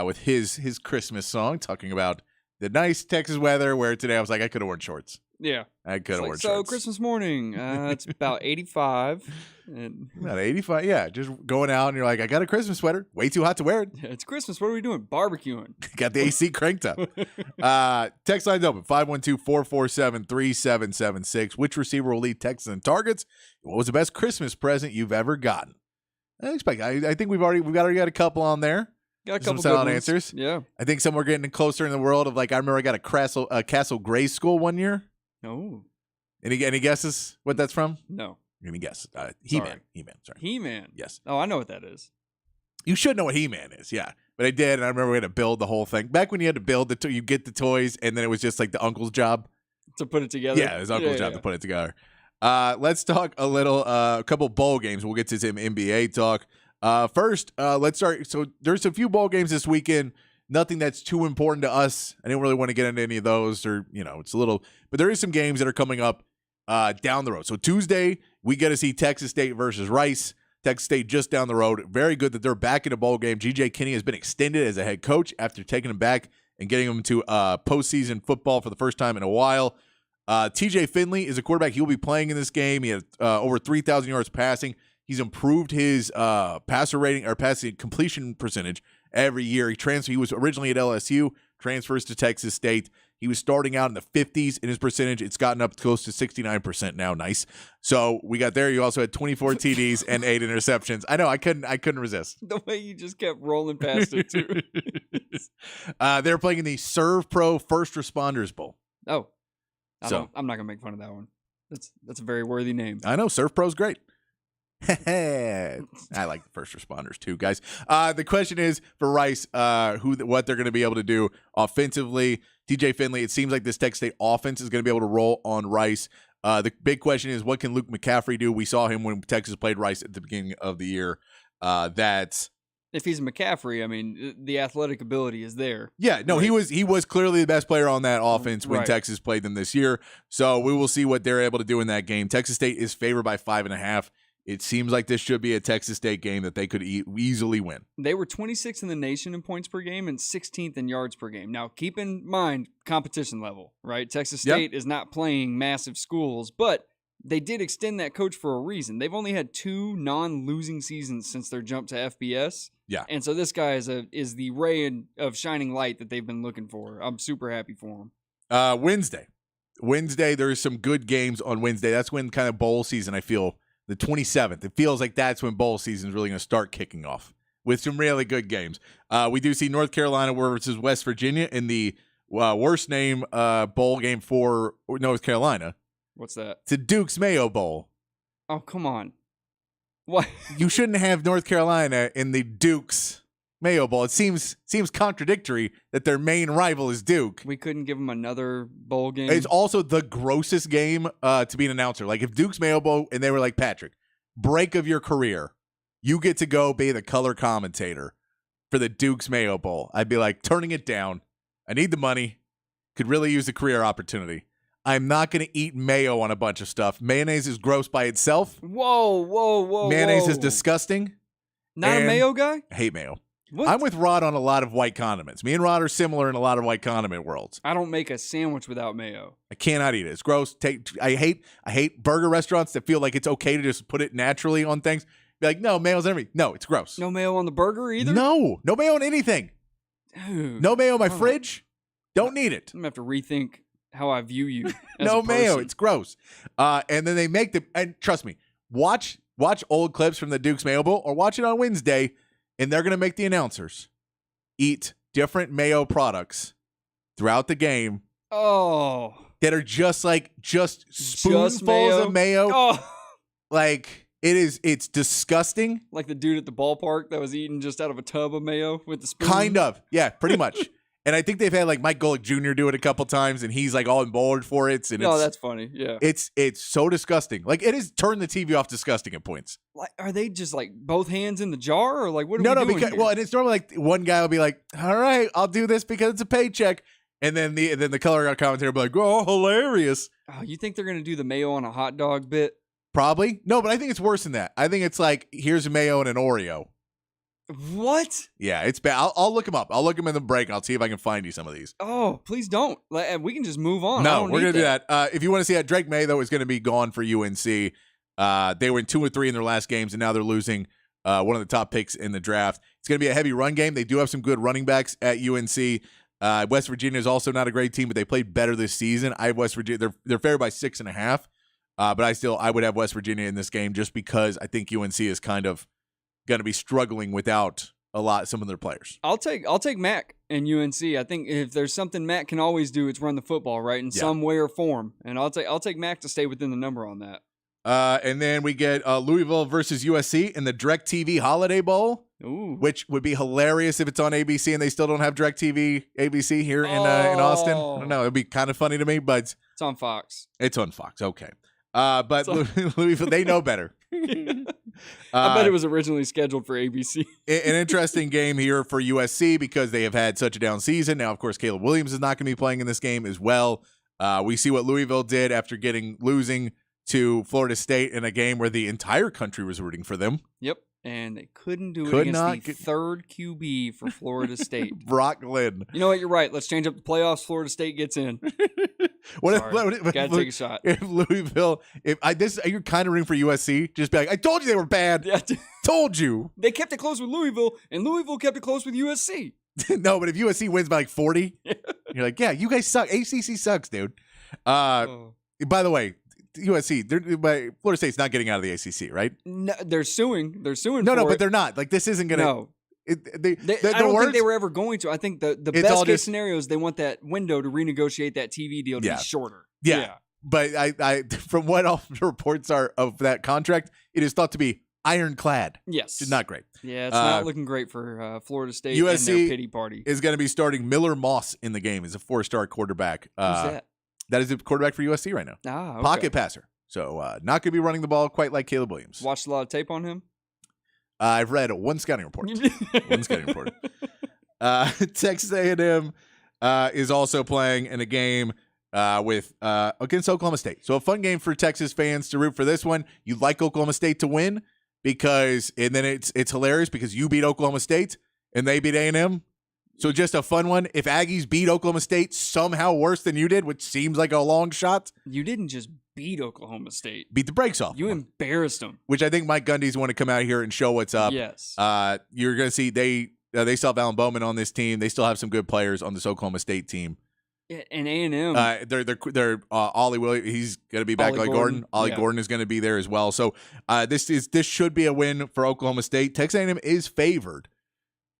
with his Christmas song, talking about the nice Texas weather, where today I was like, I could have worn shorts. Yeah. I could have worn shorts. So Christmas morning, it's about 85. And About 85, yeah. Just going out and you're like, I got a Christmas sweater. Way too hot to wear it. yeah, it's Christmas. What are we doing? Barbecuing. Got the AC cranked up. Text line's open, 512-447-3776. Which receiver will lead Texas in targets? What was the best Christmas present you've ever gotten? I think we've already got a couple on there. Got a Some couple solid good ones. answers. Yeah. I think some we're getting closer in the world of, like, I remember I got a Castle Gray School one year. No. Any guesses what that's from? No. Any guess? He-Man. Sorry. He-Man, sorry. He-Man. Yes. Oh, I know what that is. You should know what He-Man is, yeah. But I did, and I remember we had to build the whole thing. Back when you had to build you get the toys, and then it was just like the uncle's job. To put it together. Yeah, his uncle's job to put it together. Let's talk a couple bowl games. We'll get to some NBA talk. First, let's start. So there's a few bowl games this weekend. Nothing that's too important to us. I didn't really want to get into any of those, or it's a little. But there is some games that are coming up down the road. So Tuesday we get to see Texas State versus Rice. Texas State just down the road. Very good that they're back in a bowl game. G.J. Kinney has been extended as a head coach after taking him back and getting him to postseason football for the first time in a while. T.J. Finley is a quarterback. He'll be playing in this game. He had over 3,000 yards passing. He's improved his passer rating or passing completion percentage every year. He was originally at LSU, transfers to Texas State. He was starting out in the 50s in his percentage. It's gotten up close to 69% now. Nice. So we got there. You also had 24 TDs and 8 interceptions. I know. I couldn't resist. The way you just kept rolling past it, too. They're playing in the Serve Pro First Responders Bowl. Oh. I'm not going to make fun of that one. That's a very worthy name. I know. Serve Pro's great. I like the first responders too, guys. The question is for Rice, what they're going to be able to do offensively. TJ Finley, it seems like this Texas State offense is going to be able to roll on Rice. The big question is, what can Luke McCaffrey do? We saw him when Texas played Rice at the beginning of the year. If he's McCaffrey, I mean, the athletic ability is there. Yeah, no, right. he was clearly the best player on that offense when Right. Texas played them this year. So we will see what they're able to do in that game. Texas State is favored by 5.5. It seems like this should be a Texas State game that they could easily win. They were 26th in the nation in points per game and 16th in yards per game. Now, keep in mind competition level, right? Texas State is not playing massive schools, but they did extend that coach for a reason. They've only had 2 non-losing seasons since their jump to FBS. Yeah. And so this guy is the ray of shining light that they've been looking for. I'm super happy for him. Wednesday, there's some good games on Wednesday. That's when kind of bowl season, I feel, the 27th. It feels like that's when bowl season is really going to start kicking off with some really good games. We do see North Carolina versus West Virginia in the worst name bowl game for North Carolina. What's that? It's a Duke's Mayo Bowl. Oh, come on. What? You shouldn't have North Carolina in the Duke's Mayo Bowl. It seems contradictory that their main rival is Duke. We couldn't give them another bowl game. It's also the grossest game to be an announcer. Like if Duke's Mayo Bowl and they were like, Patrick, break of your career, you get to go be the color commentator for the Duke's Mayo Bowl. I'd be like, turning it down. I need the money. Could really use a career opportunity. I'm not going to eat mayo on a bunch of stuff. Mayonnaise is gross by itself. Whoa. Mayonnaise is disgusting. Not a And mayo guy? I hate mayo. What? I'm with Rod on a lot of white condiments. Me and Rod are similar in a lot of white condiment worlds. I don't make a sandwich without mayo. I cannot eat it. It's gross. I hate burger restaurants that feel like it's okay to just put it naturally on things. Be like, no, mayo's in everything. No, it's gross. No mayo on the burger either? No mayo on anything. Dude, No mayo in my Oh. fridge. Don't need it. I'm going to have to rethink how I view you as No a mayo. person. It's gross. And then they make and trust me, watch old clips from the Duke's Mayo Bowl or watch it on Wednesday, and they're going to make the announcers eat different mayo products throughout the game Oh. that are just spoonfuls mayo? of mayo. Oh. Like it's disgusting. Like the dude at the ballpark that was eating just out of a tub of mayo with the spoon. Kind of. Yeah, pretty much. And I think they've had like Mike Golick Jr. do it a couple times, and he's like all emboldened for it. And No, that's funny. Yeah. it's so disgusting. Like it is turn the TV off disgusting at points. Like, are they just like both hands in the jar, or like what? Are No, we doing because here? well, and it's normally like one guy will be like, "All right, I'll do this because it's a paycheck," and then the color commentator will be like, "Oh, hilarious." Oh, you think they're gonna do the mayo on a hot dog bit? Probably no, but I think it's worse than that. I think it's like here's a mayo and an Oreo. What? Yeah, it's bad. I'll look them up. I'll look them in the break. And I'll see if I can find you some of these. Oh, please don't. Like, we can just move on. I No, don't we're need gonna do that. If you want to see that, Drake May though is going to be gone for UNC. They were in 2-3 in their last games, and now they're losing one of the top picks in the draft. It's going to be a heavy run game. They do have some good running backs at UNC. West Virginia is also not a great team, but they played better this season. I have West Virginia. They're favored by 6.5, but I would have West Virginia in this game just because I think UNC is kind of going to be struggling without some of their players. I'll take Mac and UNC. I think if there's something Mac can always do, it's run the football, right, in some way or form. And I'll take Mac to stay within the number on that. And then we get Louisville versus USC in the DirecTV Holiday Bowl, Ooh. which would be hilarious if it's on ABC and they still don't have DirecTV ABC here in Austin. I don't know. It'd be kind of funny to me, but It's on Fox. it's on Fox. Okay. But Louisville, they know better. I bet it was originally scheduled for ABC. An interesting game here for USC because they have had such a down season. Now, of course, Caleb Williams is not going to be playing in this game as well. We see what Louisville did after losing to Florida State in a game where the entire country was rooting for them. Yep. And they couldn't do it Could against not the third QB for Florida State. Brock Glenn. You know what? You're right. Let's change up the playoffs. Florida State gets in. Gotta take a shot. If Louisville, you're kind of rooting for USC, just be like, I told you they were bad. Yeah. Told you. They kept it close with Louisville, and Louisville kept it close with USC. No, but if USC wins by like 40, you're like, yeah, you guys suck. ACC sucks, dude. By the way, USC, Florida State's not getting out of the ACC, right? No, they're suing. They're suing. No, for but it. they're not. Like this isn't gonna. No. I don't think they were ever going to. I think the It's best all case just- scenario is they want that window to renegotiate that TV deal to be shorter. Yeah. But I from what all the reports are of that contract, it is thought to be ironclad. Yes. Which is not great. Yeah, it's not looking great for Florida State USC and their pity party. Is going to be starting Miller Moss in the game as a 4-star quarterback. Who's that? That is the quarterback for USC right now. Ah, okay. Pocket passer. So not going to be running the ball quite like Caleb Williams. Watched a lot of tape on him. I've read one scouting report. One scouting report. Texas A&M is also playing in a game with against Oklahoma State. So a fun game for Texas fans to root for this one. You like Oklahoma State to win and then it's hilarious because you beat Oklahoma State and they beat A&M. So just a fun one. If Aggies beat Oklahoma State somehow worse than you did, which seems like a long shot, You didn't just beat Oklahoma State. beat the brakes off. You them. embarrassed them. Which I think Mike Gundy's want to come out here and show what's up. Yes. You're going to see they still have Alan Bowman on this team. They still have some good players on this Oklahoma State team. And A&M. They're Ollie Williams. He's going to be back. Ollie Ollie Gordon. Ollie Yeah. Gordon is going to be there as well. So this should be a win for Oklahoma State. Texas A&M is favored,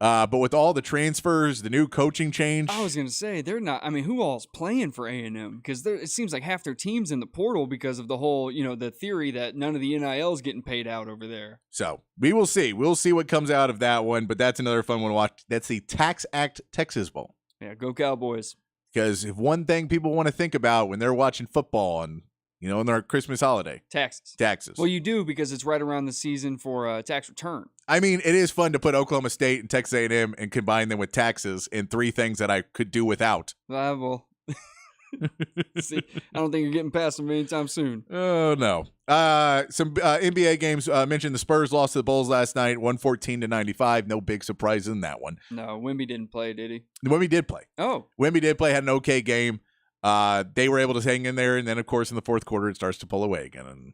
but with all the transfers, the new coaching change, I was going to say, they're not. I mean, who all's playing for A&M? Because it seems like half their team's in the portal because of the whole, the theory that none of the NIL is getting paid out over there. so we will see. We'll see what comes out of that one. But that's another fun one to watch. That's the Tax Act Texas Bowl. Yeah, go Cowboys. Because if one thing people want to think about when they're watching football and in their Christmas holiday, taxes. Well, you do because it's right around the season for tax return. I mean, it is fun to put Oklahoma State and Texas A&M and combine them with taxes in three things that I could do without. Well, see, I don't think you're getting past them anytime soon. Oh, no. Some NBA games. Mentioned the Spurs lost to the Bulls last night, 114-95. No big surprise in that one. No, Wemby didn't play, did he? Wemby did play. Oh. Wemby did play, had an okay game. They were able to hang in there, and then, of course, in the fourth quarter, it starts to pull away again. And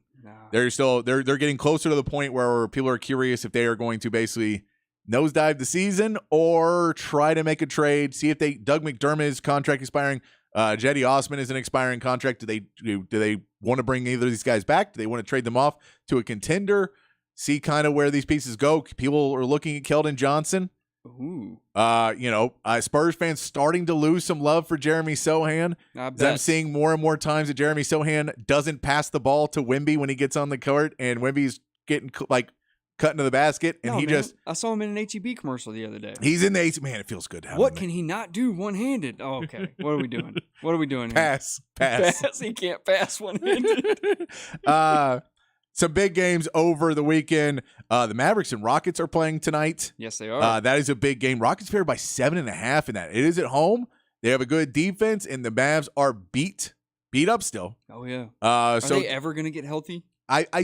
they're getting closer to the point where people are curious if they are going to basically nosedive the season or try to make a trade, see if Doug McDermott's contract expiring. Jetty Osman is an expiring contract. Do they want to bring either of these guys back? Do they want to trade them off to a contender? See kind of where these pieces go. People are looking at Keldon Johnson. Ooh. Spurs fans starting to lose some love for Jeremy Sohan. I'm seeing more and more times that Jeremy Sohan doesn't pass the ball to Wemby when he gets on the court, and Wemby's getting cutting to the basket, and No, he man, just I saw him in an HEB commercial the other day. he's in the AC. Man, it feels good to have What him can he not do one-handed? Oh, okay. What are we doing? What are we doing there. Pass. here? He can't pass one-handed. Some big games over the weekend. The Mavericks and Rockets are playing tonight. Yes, they are. That is a big game. Rockets favored by 7.5 in that. It is at home. They have a good defense, and the Mavs are beat up still. Oh yeah. Are Are they ever gonna get healthy?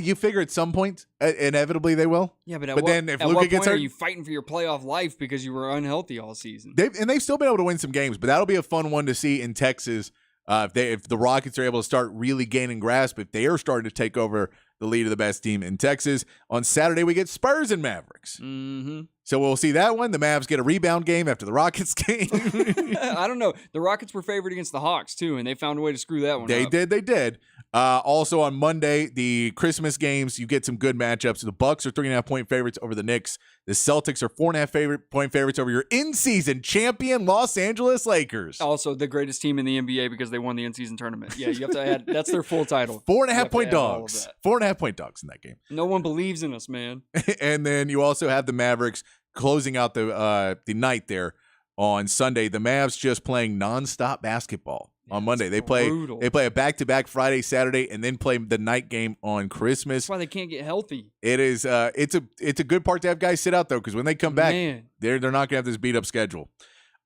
You figure at some point, inevitably they will. Yeah, but then if at Luka what gets point are hurt, you fighting for your playoff life because you were unhealthy all season? they've still been able to win some games, but that'll be a fun one to see in Texas. If the Rockets are able to start really gaining grasp, if they are starting to take over the lead of the best team in Texas. On Saturday, we get Spurs and Mavericks. Mm-hmm. So we'll see that one. The Mavs get a rebound game after the Rockets game. I don't know. The Rockets were favored against the Hawks, too, and they found a way to screw that one They up. did. Also on Monday, the Christmas games, you get some good matchups. The Bucks are 3.5-point favorites over the Knicks. The Celtics are 4.5-point favorites over your in-season champion Los Angeles Lakers. Also, the greatest team in the NBA because they won the in-season tournament. Yeah, you have to add. That's their full title. 4.5-point dogs. 4.5-point dogs in that game. No one believes in us, man. And then you also have the Mavericks closing out the night there on Sunday. The Mavs just playing nonstop basketball. On Monday, they play a back-to-back Friday, Saturday, and then play the night game on Christmas. That's why they can't get healthy. It is it's a good part to have guys sit out though, because when they come back, Man. they're not gonna have this beat up schedule.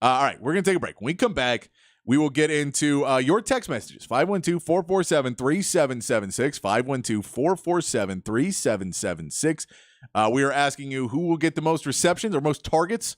All right, we're gonna take a break. When we come back, we will get into your text messages. 512-447-3776. 512-447-3776. We are asking you who will get the most receptions or most targets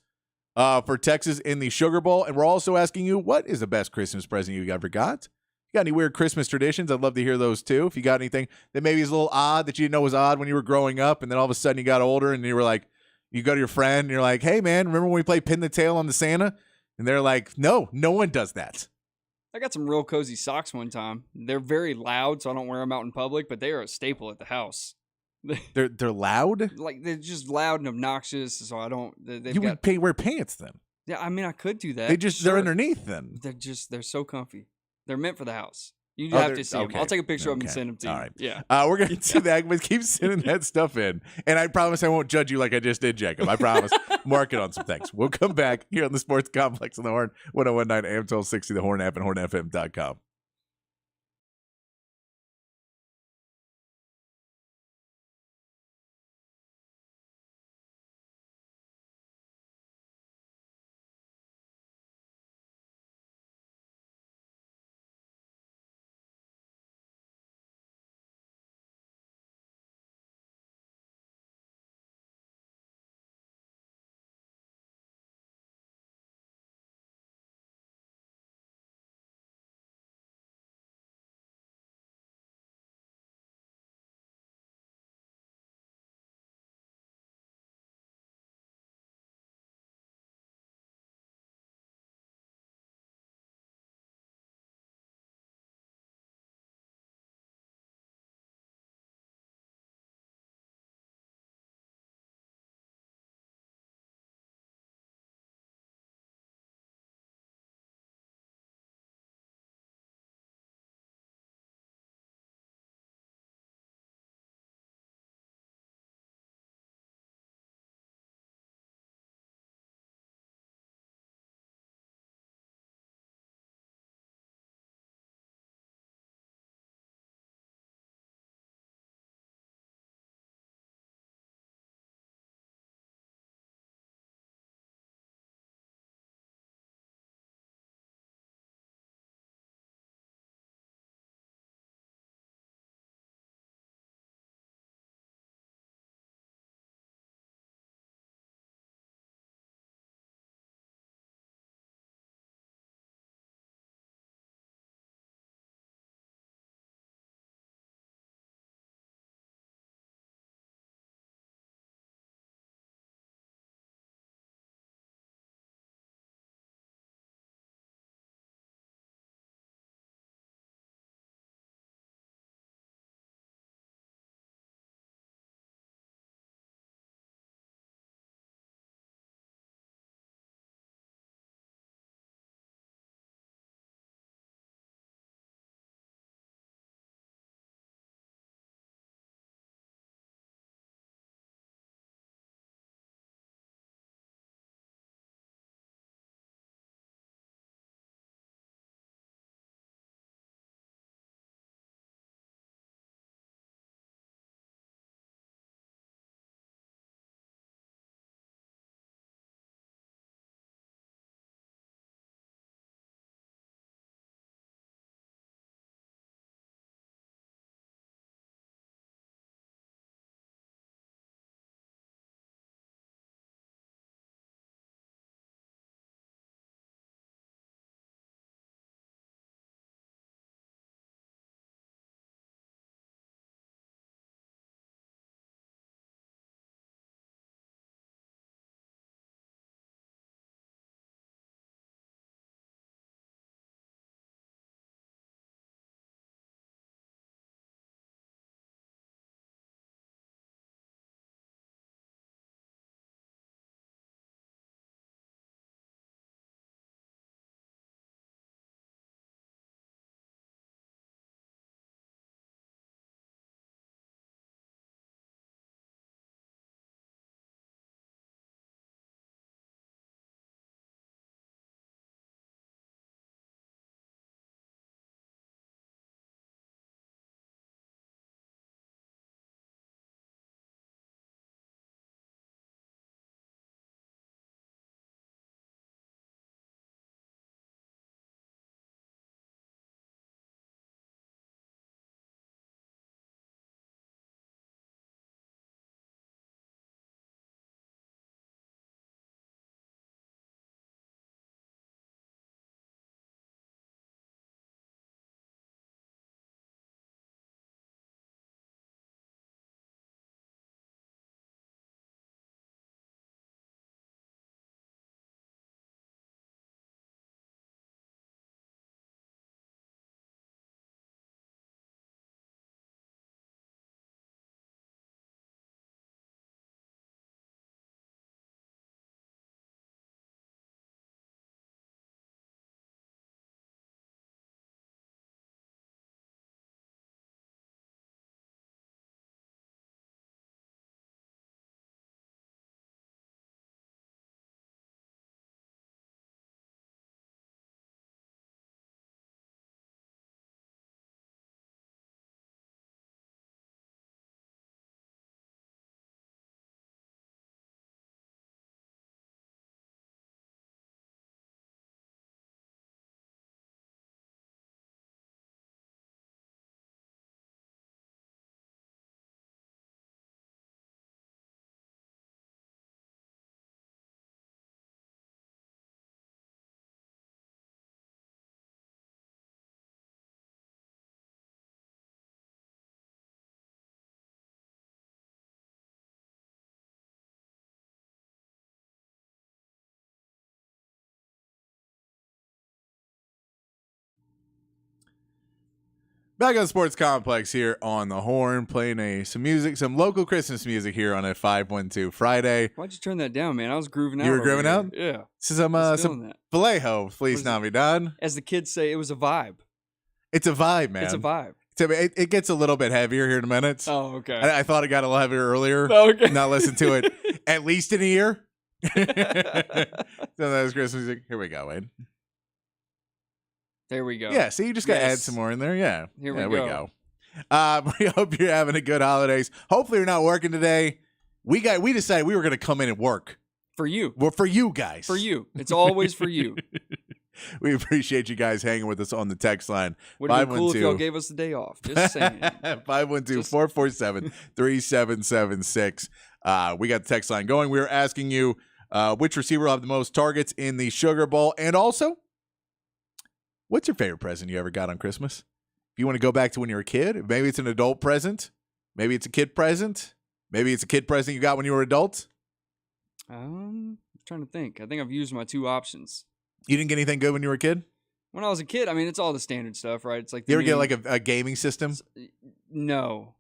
for Texas in the Sugar Bowl. And we're also asking you, what is the best Christmas present you ever got? You got any weird Christmas traditions? I'd love to hear those too. If you got anything that maybe is a little odd that you didn't know was odd when you were growing up, and then all of a sudden you got older and you were like, you go to your friend and you're like, hey man, remember when we played pin the tail on the Santa? And they're like, no one does that. I got some real cozy socks one time. They're very loud, so I don't wear them out in public, but they are a staple at the house. They're loud? Like, they're just loud and obnoxious, so I don't. You would wear pants then. Yeah, I mean, I could do that. They're underneath then. They're so comfy. They're meant for the house. You have to see them. okay. I'll take a picture of them and Okay. send them to you. All right. Yeah. We're going to do that, but keep sending that stuff in. And I promise I won't judge you like I just did, Jacob. I promise. Mark it on some things. We'll come back here on the Sports Complex on the Horn, 1019 AM 1260, the Horn app, and hornfm.com. Back on the Sports Complex here on the Horn, playing some music, some local Christmas music here on a 512 Friday. Why'd you turn that down, man? I was grooving out. You were over grooving here. out? Yeah. Some that. Vallejo, Feliz What is it? Navidad. As the kids say, it was a vibe. It's a vibe, man. It's a vibe. It gets a little bit heavier here in a minute. Oh, okay. I thought it got a little heavier earlier. Oh, okay. Not listen to it at least in a year. So that was Christmas music. Here we go, Wade. There we go. Yeah, see, you just got to add Yes. some more in there. Yeah. Here we there go. We hope you're having a good holidays. Hopefully you're not working today. We decided we were going to come in and work. For you. Well, for you guys. For you. It's always for you. We appreciate you guys hanging with us on the text line. Would have been cool if y'all gave us the day off. Just saying. 512-447-3776. We got the text line going. We were asking you which receiver will have the most targets in the Sugar Bowl. And also, what's your favorite present you ever got on Christmas? If you want to go back to when you were a kid, maybe it's an adult present. Maybe it's a kid present. Maybe it's a kid present you got when you were an adult. I'm trying to think. I think I've used my two options. You didn't get anything good when you were a kid? When I was a kid, I mean, it's all the standard stuff, right? It's like the You ever get new- like a gaming system? No,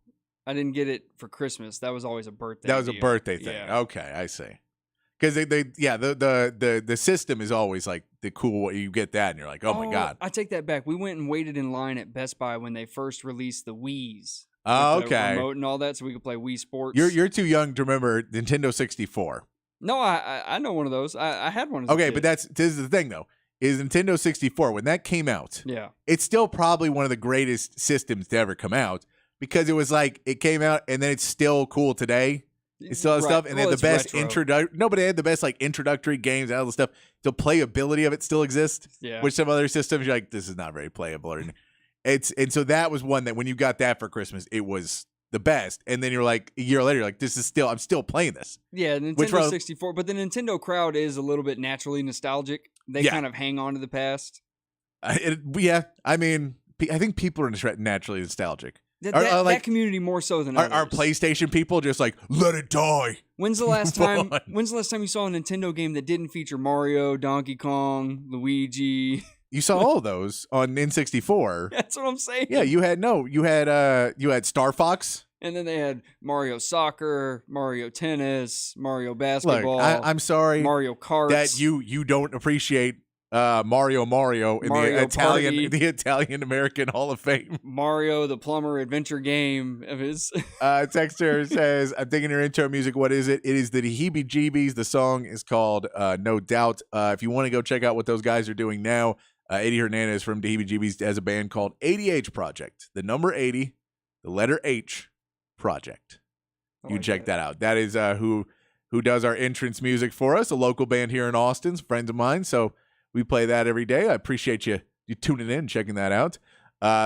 I didn't get it for Christmas. That was always a birthday. That was a deal. birthday thing. Yeah. Okay, I see. Because the system is always like the cool. You get that, and you're like, oh my god. I take that back. We went and waited in line at Best Buy when they first released the Wii's. Oh, with the okay. remote and all that, so we could play Wii Sports. You're too young to remember Nintendo 64. No, I know one of those. I had one. As a Okay, kid. but this is the thing though. Is Nintendo 64 when that came out? yeah. It's still probably one of the greatest systems to ever come out because it was like it came out and then it's still cool today. It still has Right. stuff, and they Well, had the it's best retro. introductory. No, but they had the best like introductory games, all the stuff. The playability of it still exists. Yeah. Which some other systems, you're like, this is not very playable. And so that was one that when you got that for Christmas, it was the best. And then you're like, a year later, you're like, I'm still playing this. Yeah, Which Nintendo row- 64, but the Nintendo crowd is a little bit naturally nostalgic. They Yeah. kind of hang on to the past. Yeah, I mean, I think people are naturally nostalgic. That, Are- that, are, like- that community more so than Are others. PlayStation people just like, let it die? When's the last time? Fun. When's the last time you saw a Nintendo game that didn't feature Mario, Donkey Kong, Luigi? You saw all those on N64. That's what I'm saying. Yeah, you had Star Fox. And then they had Mario Soccer, Mario Tennis, Mario Look, Basketball. I'm sorry Mario Kart. that you don't appreciate Mario in Mario the Italian American Hall of Fame. Mario the Plumber adventure game of his. Texter says, I'm thinking your intro music. What is it? It is the Heebie Jeebies. The song is called No Doubt. If you want to go check out what those guys are doing now, Eddie Hernandez from the Heebie Jeebies has a band called 80H Project. The number 80, the letter H Project. You can check that out. That is who does our entrance music for us, a local band here in Austin, friends of mine. So we play that every day. I appreciate you tuning in, checking that out.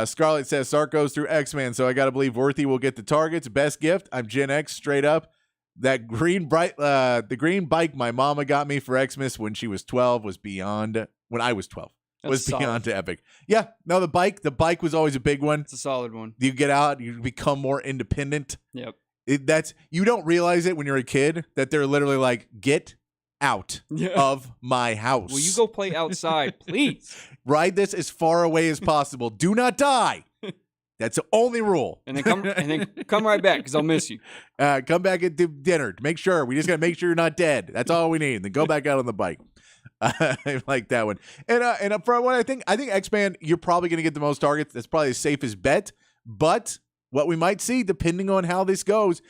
Scarlett says Sark goes through X-Men, so I got to believe Worthy will get the targets. Best gift, I'm Gen X, straight up. That the green bike my mama got me for Xmas when she was 12 was beyond, when I was 12, was That's beyond solid. epic. Yeah, no, the bike was always a big one. It's a solid one. You get out, you become more independent. Yep. You don't realize it when you're a kid that they're literally like, get out Yeah. of my house. Will you go play outside, please? Ride this as far away as possible. Do not die. That's the only rule. And then come right back because I'll miss you. Come back at dinner. Make sure. We just got to make sure you're not dead. That's all we need. And then go back out on the bike. I like that one. And for what I think X-Man, you're probably going to get the most targets. That's probably the safest bet. But what we might see, depending on how this goes,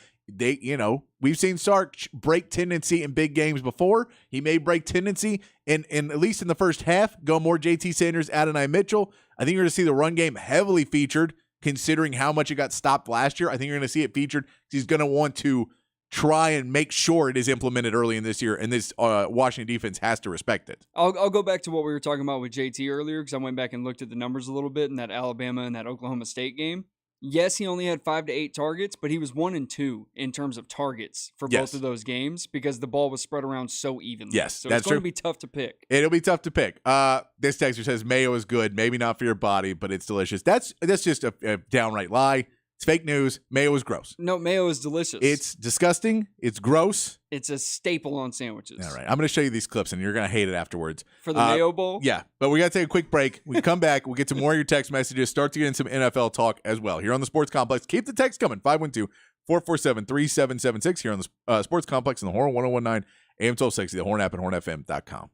we've seen Sark break tendency in big games before. He may break tendency in at least in the first half, go more JT Sanders, Adonai Mitchell. I think you're going to see the run game heavily featured, considering how much it got stopped last year. I think you're going to see it featured. He's going to want to try and make sure it is implemented early in this year, and this Washington defense has to respect it. I'll go back to what we were talking about with JT earlier because I went back and looked at the numbers a little bit in that Alabama and that Oklahoma State game. Yes, he only had 5 to 8 targets, but he was 1 and 2 in terms of targets for Yes. both of those games because the ball was spread around so evenly. Yes, so that's it's going true. to be tough to pick. It'll be tough to pick. This texter says mayo is good, maybe not for your body, but it's delicious. That's just a downright lie. It's fake news. Mayo is gross. No, mayo is delicious. It's disgusting. It's gross. It's a staple on sandwiches. All right. I'm going to show you these clips, and you're going to hate it afterwards. For the mayo bowl? Yeah. But we got to take a quick break. We come back. We'll get to more of your text messages. Start to get in some NFL talk as well. Here on the Sports Complex. Keep the text coming. 512-447-3776 here on the Sports Complex in the Horn 1019 AM 1260, the Horn app, and hornfm.com.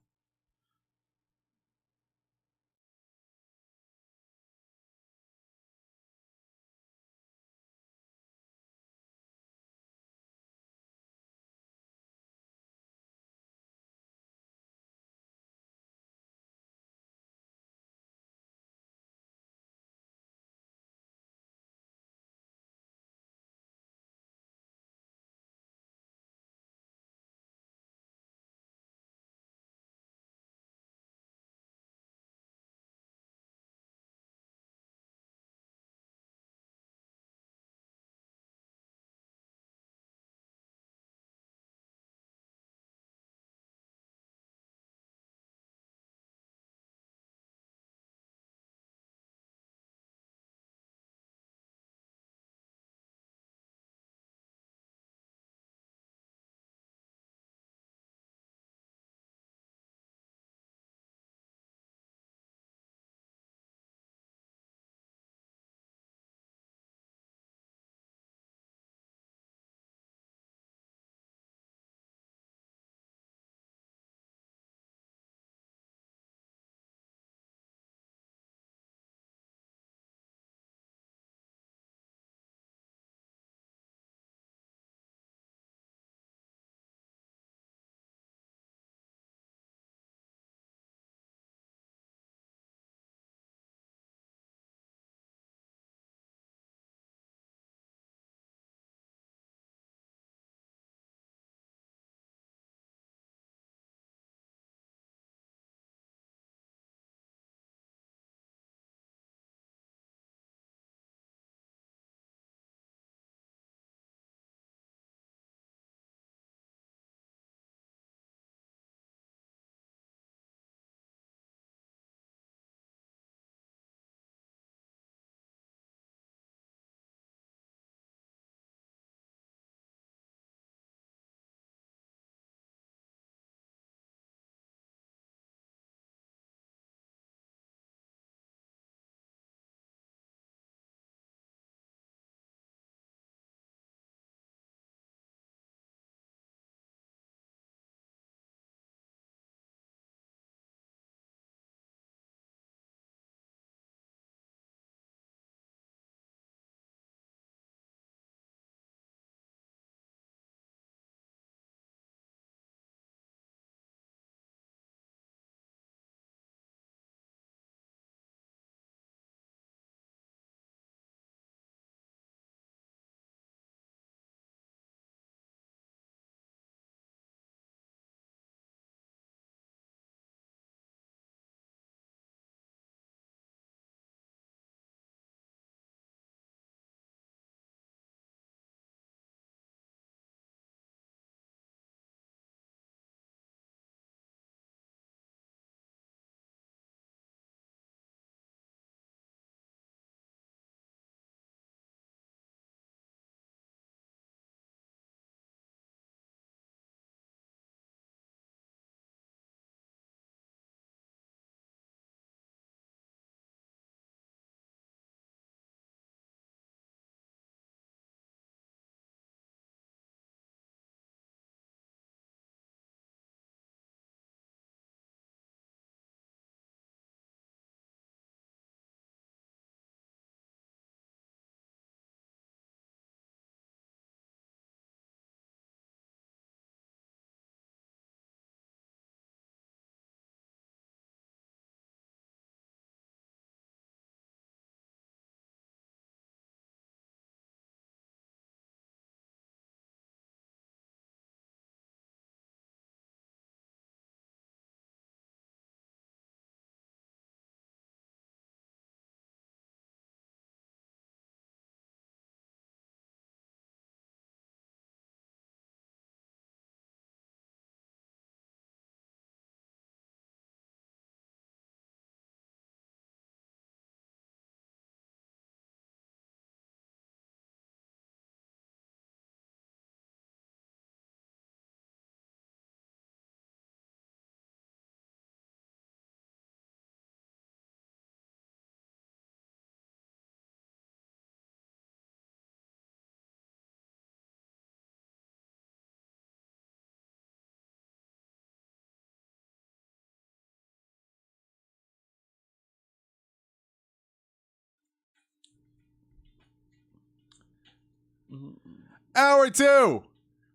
Hour 2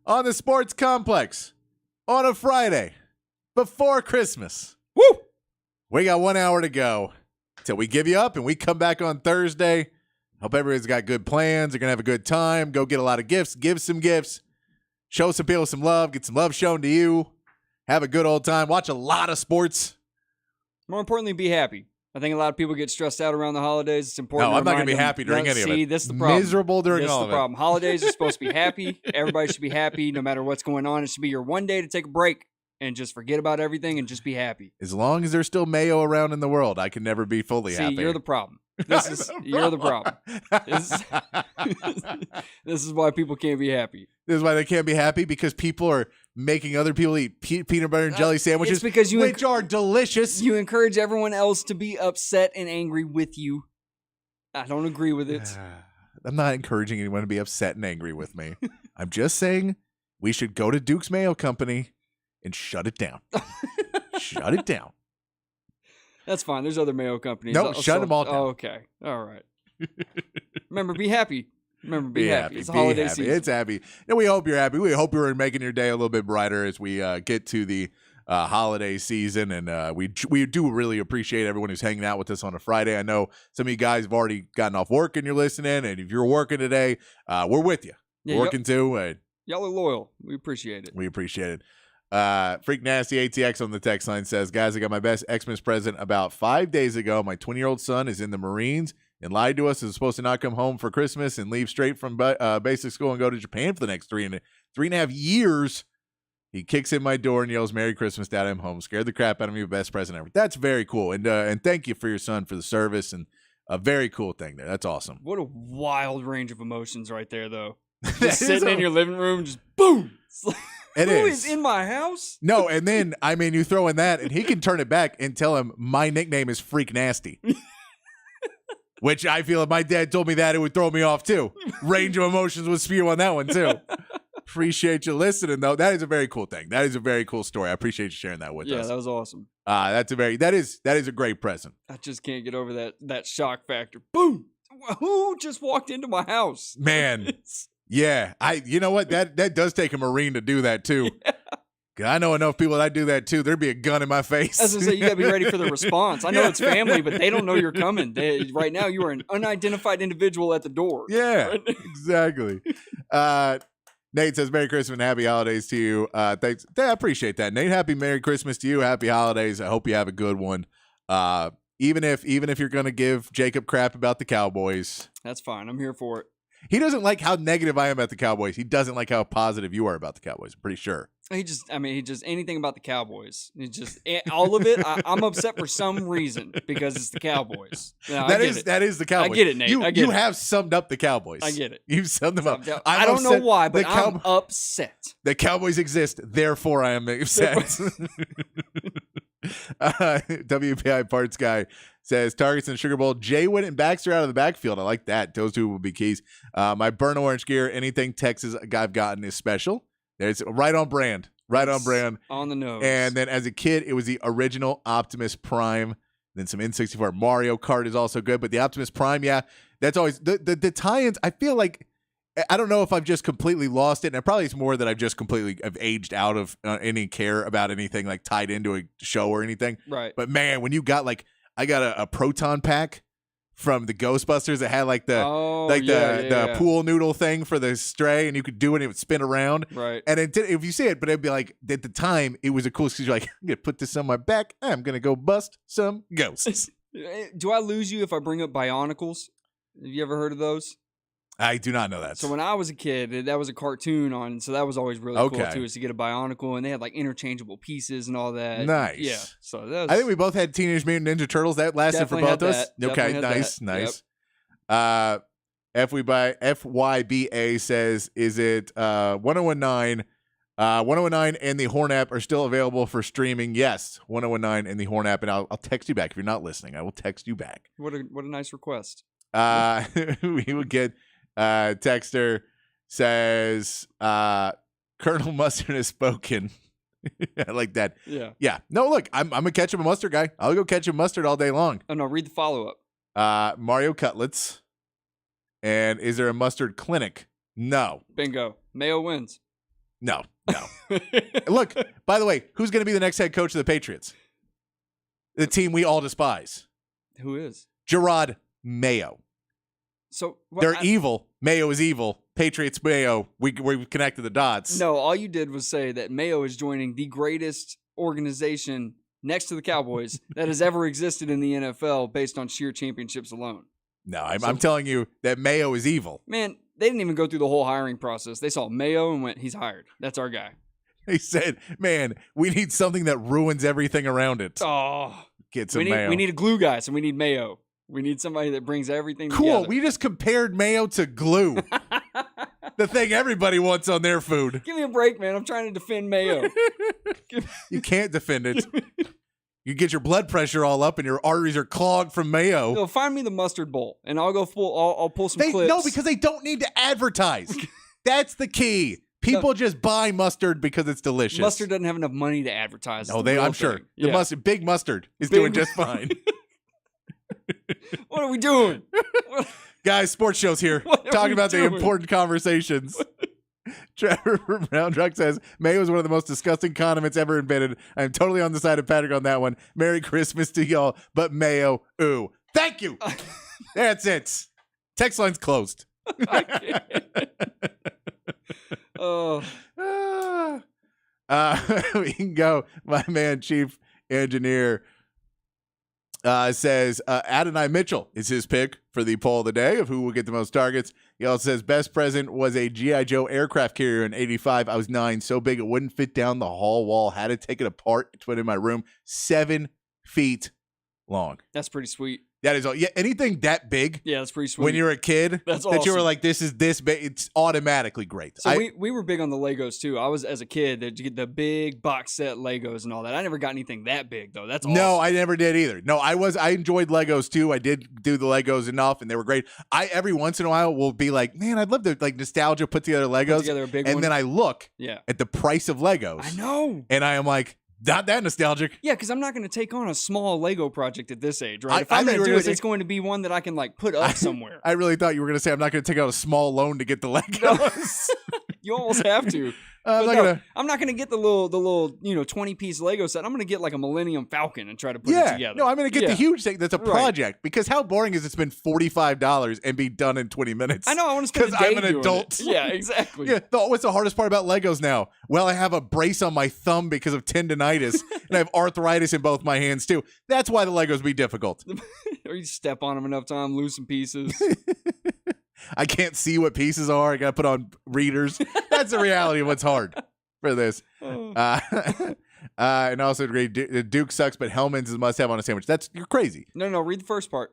on the Sports Complex on a Friday before Christmas. Woo! We got 1 hour to go till we give you up and we come back on Thursday. Hope everybody's got good plans. They're going to have a good time. Go get a lot of gifts. Give some gifts. Show some people some love. Get some love shown to you. Have a good old time. Watch a lot of sports. More importantly, be happy. I think a lot of people get stressed out around the holidays. It's important. No, to I'm not going remind to be them, happy during any of it. See, this is the problem. Miserable during this all is of the it. problem. Holidays are supposed to be happy. Everybody should be happy no matter what's going on. It should be your one day to take a break and just forget about everything and just be happy. As long as there's still mayo around in the world, I can never be fully happy. See, you're the problem. You're the problem. This is why people can't be happy. This is why they can't be happy, because people are making other people eat peanut butter and jelly sandwiches, It's because which are delicious. You encourage everyone else to be upset and angry with you. I don't agree with it. I'm not encouraging anyone to be upset and angry with me. I'm just saying we should go to Duke's Mayo Company and shut it down. Shut it down. That's fine. There's other mayo companies. No, shut them all down. Oh, okay. All right. Remember, be happy. Remember, be happy. It's a be holiday happy. season. It's happy. And we hope you're happy. We hope you're making your day a little bit brighter as we get to the holiday season. And we do really appreciate everyone who's hanging out with us on a Friday. I know some of you guys have already gotten off work and you're listening. And if you're working today, we're with you. Yeah, we're working too. Y'all are loyal. We appreciate it. We appreciate it. Freak Nasty ATX on the text line says, guys, I got my best Xmas present about 5 days ago. My 20-year-old son is in the Marines and lied to us. Is supposed to not come home for Christmas and leave straight from basic school and go to Japan for the next 3.5 years. He kicks in my door and yells, "Merry Christmas, Dad, I'm home." Scared the crap out of me. Best present ever. That's very cool. And thank you for your son for the service, and a very cool thing there. That's awesome. What a wild range of emotions right there, though. That Just is sitting a- in your living room, just boom. It's like, It who is. is in my house? No, and then, I mean, you throw in that, and he can turn it back and tell him, my nickname is Freak Nasty. Which I feel if my dad told me that, it would throw me off, too. Range of emotions would spew on that one, too. Appreciate you listening, though. That is a very cool thing. That is a very cool story. I appreciate you sharing that with Yeah, us. that was awesome. That is a great present. I just can't get over that shock factor. Boom! Who just walked into my house? Man. Yeah, you know what? That does take a Marine to do that, too. Yeah. 'Cause I know enough people that do that, too. There'd be a gun in my face. As I say, you gotta be ready for the response. I know it's family, but they don't know you're coming. Right now, you are an unidentified individual at the door. Yeah, exactly. Nate says, "Merry Christmas and Happy Holidays to you." Thanks. I appreciate that, Nate. Happy Merry Christmas to you. Happy Holidays. I hope you have a good one. Even if you're gonna give Jacob crap about the Cowboys, That's fine. I'm here for it. he doesn't like how negative I am about the Cowboys. He doesn't like how positive you are about the Cowboys. I'm pretty sure. He just anything about the Cowboys. All of it. I'm upset for some reason because it's the Cowboys. No, that is the Cowboys. I get it, Nate. You I get it. have summed up the Cowboys. I get it. You've summed them up. I don't know upset. why, but The I'm upset. The Cowboys exist, therefore I am upset. WPI Parts Guy says, targets in Sugar Bowl, Jay Witt and Baxter out of the backfield. I like that. Those two will be keys. My burnt orange gear, anything Texas I've gotten is special. It's right on brand. Right on brand. On the nose. And then as a kid, it was the original Optimus Prime. Then some N64. Mario Kart is also good, but the Optimus Prime, yeah, that's always the tie-ins. I feel like, I don't know if I've just completely lost it, and probably it's more that I've aged out of any care about anything like tied into a show or anything. Right. But man, when you got I got a proton pack from the Ghostbusters that had the pool noodle thing for the stray, and you could do it and it would spin around. Right. And if you see it, but it'd be like, at the time, it was a cool, because you're like, I'm going to put this on my back. I'm going to go bust some ghosts. Do I lose you if I bring up Bionicles? Have you ever heard of those? I do not know that. So when I was a kid, that was a cartoon on, so that was always really cool Okay. too, is to get a Bionicle, and they had like interchangeable pieces and all that. Nice. Yeah. So that was, I think we both had Teenage Mutant Ninja Turtles. That lasted for Definitely both of had us. that. Okay, Definitely had nice, that. nice. FYBA says, is it 1019? 1019 and the Horn app are still available for streaming. Yes, 1019 and the Horn app, and I'll text you back. If you're not listening, I will text you back. what a nice request. We would get texter says Colonel Mustard has spoken. I like that. Yeah. Yeah. No, look, I'm a ketchup and mustard guy. I'll go ketchup and mustard all day long. Oh no, read the follow up. Mario Cutlets. And is there a mustard clinic No. Bingo. Mayo wins. No. Look, by the way, who's going to be the next head coach of the Patriots? The team we all despise. Who is? Gerard Mayo. So They're evil. Mayo is evil. Patriots, Mayo. We connected the dots. No, all you did was say that Mayo is joining the greatest organization next to the Cowboys that has ever existed in the NFL based on sheer championships alone. No, I'm telling you that Mayo is evil. Man, they didn't even go through the whole hiring process. They saw Mayo and went, he's hired. That's our guy. He said, man, we need something that ruins everything around it. Oh, Get some Mayo. We need a glue guy, so we need Mayo. We need somebody that brings everything Cool. together. We just compared Mayo to glue. The thing everybody wants on their food. Give me a break, man. I'm trying to defend Mayo. You can't defend it. You get your blood pressure all up and your arteries are clogged from mayo. No, find me the mustard bowl, and I'll go full. I'll pull some clips. No, because they don't need to advertise. That's the key. People just buy mustard because it's delicious. Mustard doesn't have enough money to advertise. No, I'm sure. Yeah. The mustard, Big Mustard is doing just fine. What are we doing? Guys, sports shows here. What are Talking we about doing? the important conversations. Trevor from Brown Truck says, mayo is one of the most disgusting condiments ever invented. I'm totally on the side of Patrick on that one. Merry Christmas to y'all, but mayo, ooh. Thank you. That's it. Text line's closed. Oh. We can go. My man, Chief Engineer, says Adonai Mitchell is his pick for the poll of the day of who will get the most targets. He also says best present was a G.I. Joe aircraft carrier in 85. I was 9, so big it wouldn't fit down the hall wall. Had to take it apart to put it in my room. 7 feet long. That's pretty sweet. That is all. Yeah, anything that big. Yeah, that's pretty sweet. When you're a kid, That's that you were awesome. like, this is this big, it's automatically great. So we were big on the Legos too. I was, as a kid, that you get the big box set Legos and all that. I never got anything that big though. That's awesome. No, I never did either. No, I enjoyed Legos too. I did do the Legos enough, and they were great. I every once in a while will be like, man, I'd love to like nostalgia put together Legos, together a big and one. then I look Yeah, at the price of Legos. I know. And I am like, not that nostalgic. Yeah, because I'm not going to take on a small Lego project at this age, right? If I I'm thought going you to were do it, gonna it's going to be one that I can like put up somewhere. I really thought you were going to say I'm not going to take out a small loan to get the Legos. You almost have to. I'm But not no, gonna. I'm not going to get the little 20-piece Lego set. I'm going to get like a Millennium Falcon and try to put it Yeah, together. no, I'm going to get the Yeah. huge thing that's a Right. project because how boring is it to spend $45 and be done in 20 minutes? I know. I want to spend the 'Cause day I'm an doing adult. It. Yeah, exactly. Yeah, what's the hardest part about Legos now? Well, I have a brace on my thumb because of tendonitis, and I have arthritis in both my hands too. That's why the Legos be difficult. Or you step on them enough time, lose some pieces. I can't see what pieces are. I got to put on readers. That's the reality of what's hard for this. Oh. And also agree, Duke sucks, but Hellman's is a must-have on a sandwich. You're crazy. No, read the first part.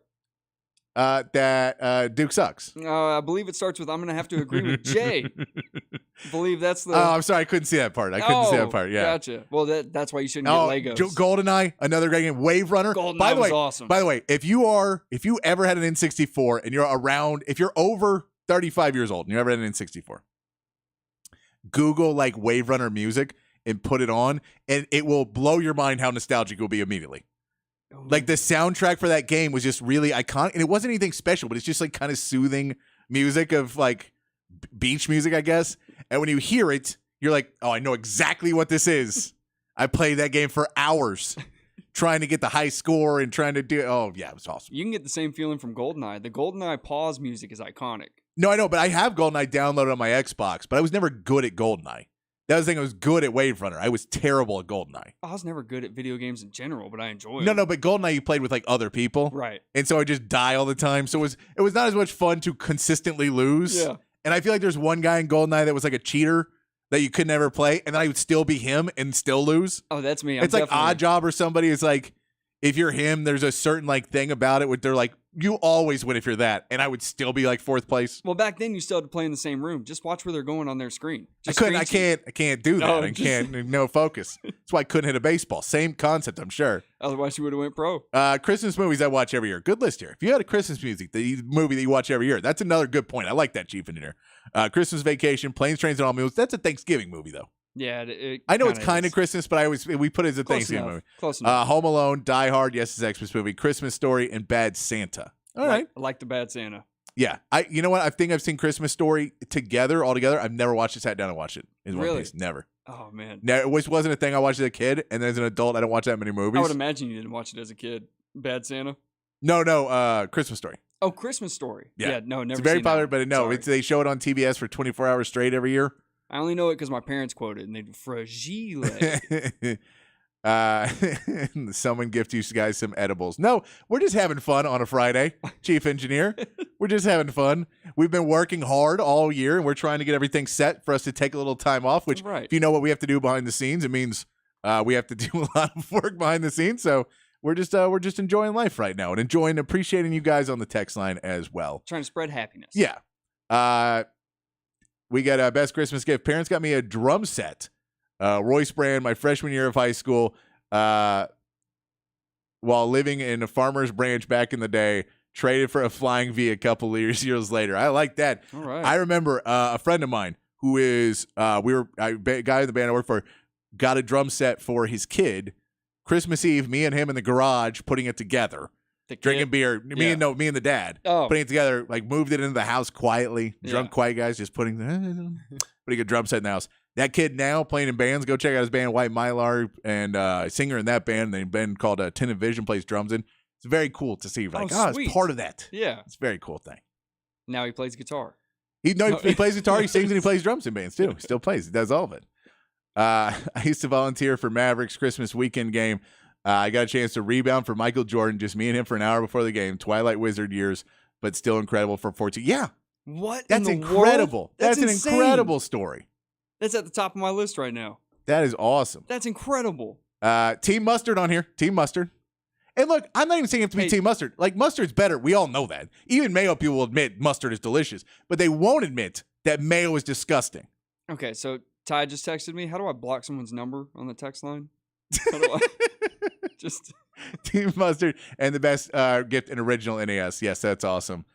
That Duke sucks. I believe it starts with, I'm going to have to agree with Jay. I believe that's the... Oh, I'm sorry. I couldn't see that part. I couldn't see that part. Yeah. Gotcha. Well, that's why you shouldn't Oh, get Legos. GoldenEye, another great game. Wave Runner. GoldenEye By the was way, awesome. By the way, if you ever had an N64 and you're around, if you're over 35 years old and you ever had an N64, Google like Wave Runner music and put it on, and it will blow your mind how nostalgic you'll be immediately. Oh, Like the soundtrack for that game was just really iconic, and it wasn't anything special, but it's just like kind of soothing music of like beach music, I guess. And when you hear it, you're like, oh, I know exactly what this is. I played that game for hours trying to get the high score and trying to do. Oh yeah, it was awesome. You can get the same feeling from GoldenEye. The GoldenEye pause music is iconic. No, I know, but I have GoldenEye downloaded on my Xbox, but I was never good at GoldenEye. That was the thing. I was good at Wave Runner. I was terrible at GoldenEye. I was never good at video games in general, but I enjoy No, it. no, but GoldenEye you played with like other people, Right. and so I just die all the time. So it was not as much fun to consistently lose. Yeah. And I feel like there's one guy in GoldenEye that was like a cheater that you could never play, and then I would still be him and still lose. Oh, that's me. It's like Odd Job or somebody. It's like if you're him, there's a certain like thing about it where they're like, you always win if you're that, and I would still be like 4th place. Well, back then you still had to play in the same room. Just watch where they're going on their screen. I Just couldn't. I screen can't do that. No, I just- can't. No focus. That's why I couldn't hit a baseball. Same concept, I'm sure. Otherwise, you would have went pro. Christmas movies I watch every year. Good list here. If you had a Christmas movie that you watch every year, that's another good point. I like that, Chief Engineer. Christmas Vacation, Planes, Trains, and Automobiles. That's a Thanksgiving movie, though. Yeah, I know it's kind is. of Christmas, but we put it as a Close Thanksgiving enough. movie. Close enough. Home Alone, Die Hard, yes, it's a Xmas movie, Christmas Story, and Bad Santa. All right. I like the Bad Santa. Yeah, you know what? I think I've seen Christmas Story all together. I've never watched it, sat down and watched it in one Really? piece. Never. Oh man. No, which wasn't a thing I watched as a kid, and then as an adult, I don't watch that many movies. I would imagine you didn't watch it as a kid. Bad Santa. No, Christmas Story. Oh, Christmas Story. Yeah. No, never. It's very seen popular, that. but no, Sorry. they show it on TBS for 24 hours straight every year. I only know it because my parents quoted and they do fragile. Someone gift you guys some edibles. No, we're just having fun on a Friday, Chief Engineer. We're just having fun. We've been working hard all year, and we're trying to get everything set for us to take a little time off, which, Right. if you know what we have to do behind the scenes, it means we have to do a lot of work behind the scenes. So we're just enjoying life right now and appreciating you guys on the text line as well. Trying to spread happiness. Yeah. We got a best Christmas gift. Parents got me a drum set. Royce brand, my freshman year of high school, while living in a farmer's branch back in the day, traded for a Flying V a couple of years later. I like that. All right. I remember a friend of mine who is, guy in the band I work for, got a drum set for his kid. Christmas Eve, me and him in the garage putting it together, The kid- drinking beer. Me and the dad Oh, putting it together, like moved it into the house quietly. Drunk, Yeah. quiet guys just putting a drum set in the house. That kid now playing in bands. Go check out his band, White Mylar, and singer in that band. They've been called Tin and Vision, plays drums in. It's very cool to see. Like, sweet. it's part of that. yeah. It's a very cool thing. Now he plays guitar. He plays guitar, he sings, and he plays drums in bands too. He still plays. He does all of it. I used to volunteer for Mavericks Christmas weekend game. I got a chance to rebound for Michael Jordan, just me and him for an hour before the game. Twilight Wizard years, but still incredible for 14. Yeah, What? that's in the incredible. World? That's an insane. incredible story. That's at the top of my list right now. That is awesome. That's incredible. Team Mustard on here. Team Mustard. And look, I'm not even saying it to be Hey. Team Mustard. Like, mustard's better. We all know that. Even mayo people will admit mustard is delicious, but they won't admit that mayo is disgusting. Okay, so Ty just texted me. How do I block someone's number on the text line? How do I just? Team Mustard and the best gift in original NES. Yes, that's awesome.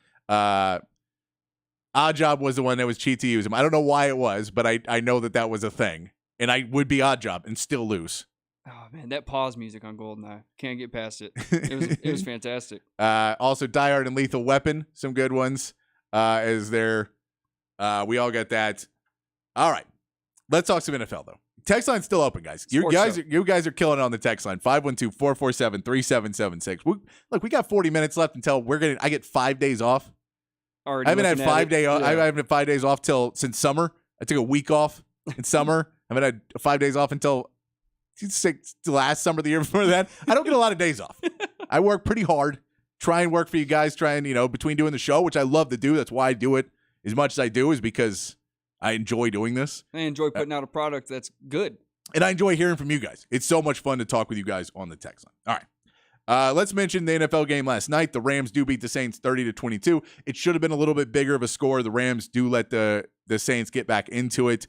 Odd Job was the one that was cheat to use him. I don't know why it was, but I know that was a thing. And I would be Odd Job and still lose. Oh man, that pause music on GoldenEye, can't get past it. It was fantastic. Also, Die Hard and Lethal Weapon, some good ones. As there, we all get that. All right, let's talk some NFL though. Text line's still open, guys. You guys are killing it on the text line. 512-447-3776. Look, we got 40 minutes left until I get 5 days off. Already I haven't had looking at 5 it. days. Yeah. I haven't had 5 days off since summer. I took a week off in summer. I haven't had 5 days off until the last summer, the year before that. I don't get a lot of days off. I work pretty hard. Try and work for you guys. Between doing the show, which I love to do. That's why I do it as much as I do, is because I enjoy doing this. I enjoy putting out a product that's good. And I enjoy hearing from you guys. It's so much fun to talk with you guys on the text line. All right. Let's mention the NFL game last night. The Rams do beat the Saints 30-22. It should have been a little bit bigger of a score. The Rams do let the Saints get back into it.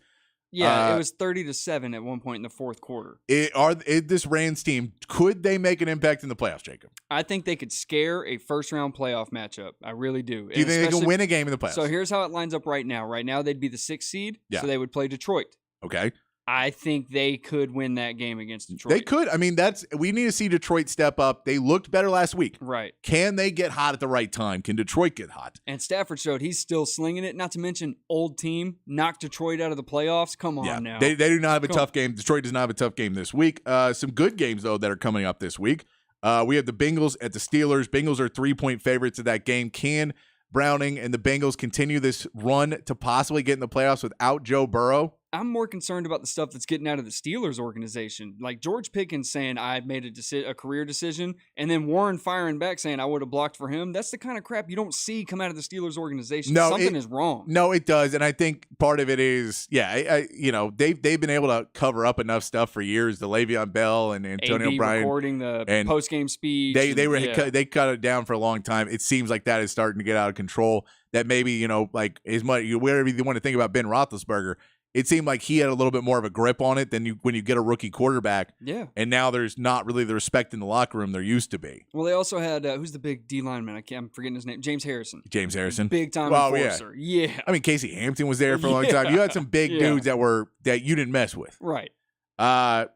Yeah, it was 30-7 at one point in the fourth quarter. This Rams team, could they make an impact in the playoffs, Jacob? I think they could scare a first-round playoff matchup. I really do. Do you think they can win a game in the playoffs? So here's how it lines up right now. Right now, they'd be the 6th seed, Yeah. so they would play Detroit. Okay. I think they could win that game against Detroit. They could. I mean, we need to see Detroit step up. They looked better last week. Right. Can they get hot at the right time? Can Detroit get hot? And Stafford showed he's still slinging it. Not to mention, old team knocked Detroit out of the playoffs. Come on now. They do not have a tough game. Detroit does not have a tough game this week. Some good games, though, that are coming up this week. We have the Bengals at the Steelers. Bengals are 3-point favorites of that game. Can Browning and the Bengals continue this run to possibly get in the playoffs without Joe Burrow? I'm more concerned about the stuff that's getting out of the Steelers organization. Like George Pickens saying, I made a career decision, and then Warren firing back saying, I would have blocked for him. That's the kind of crap you don't see come out of the Steelers organization. No, Something is wrong. No, it does. And I think part of it is, they've been able to cover up enough stuff for years. The Le'Veon Bell and Antonio AB Bryan. recording the and post-game speech. They cut it down for a long time. It seems like that is starting to get out of control. That maybe, like as much, whatever you want to think about Ben Roethlisberger, it seemed like he had a little bit more of a grip on it than when you get a rookie quarterback. Yeah. And now there's not really the respect in the locker room there used to be. Well, they also had, who's the big D lineman? I'm forgetting his name. James Harrison. James Harrison. Big time Well, enforcer. Yeah. I mean, Casey Hampton was there for a long time. You had some big dudes that you didn't mess with. Right.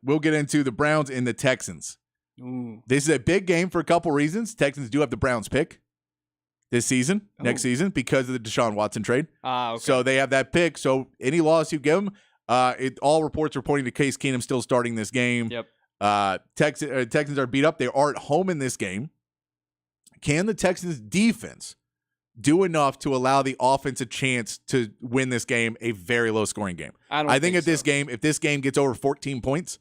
We'll get into the Browns and the Texans. Ooh. This is a big game for a couple reasons. Texans do have the Browns pick. this season, next Oh. season, because of the Deshaun Watson trade. Okay. So they have that pick. So any loss you give them, all reports are pointing to Case Keenum still starting this game. Yep. Texans are beat up. They are at home in this game. Can the Texans defense do enough to allow the offense a chance to win this game, a very low scoring game? I think if so. if this game gets over 14 points,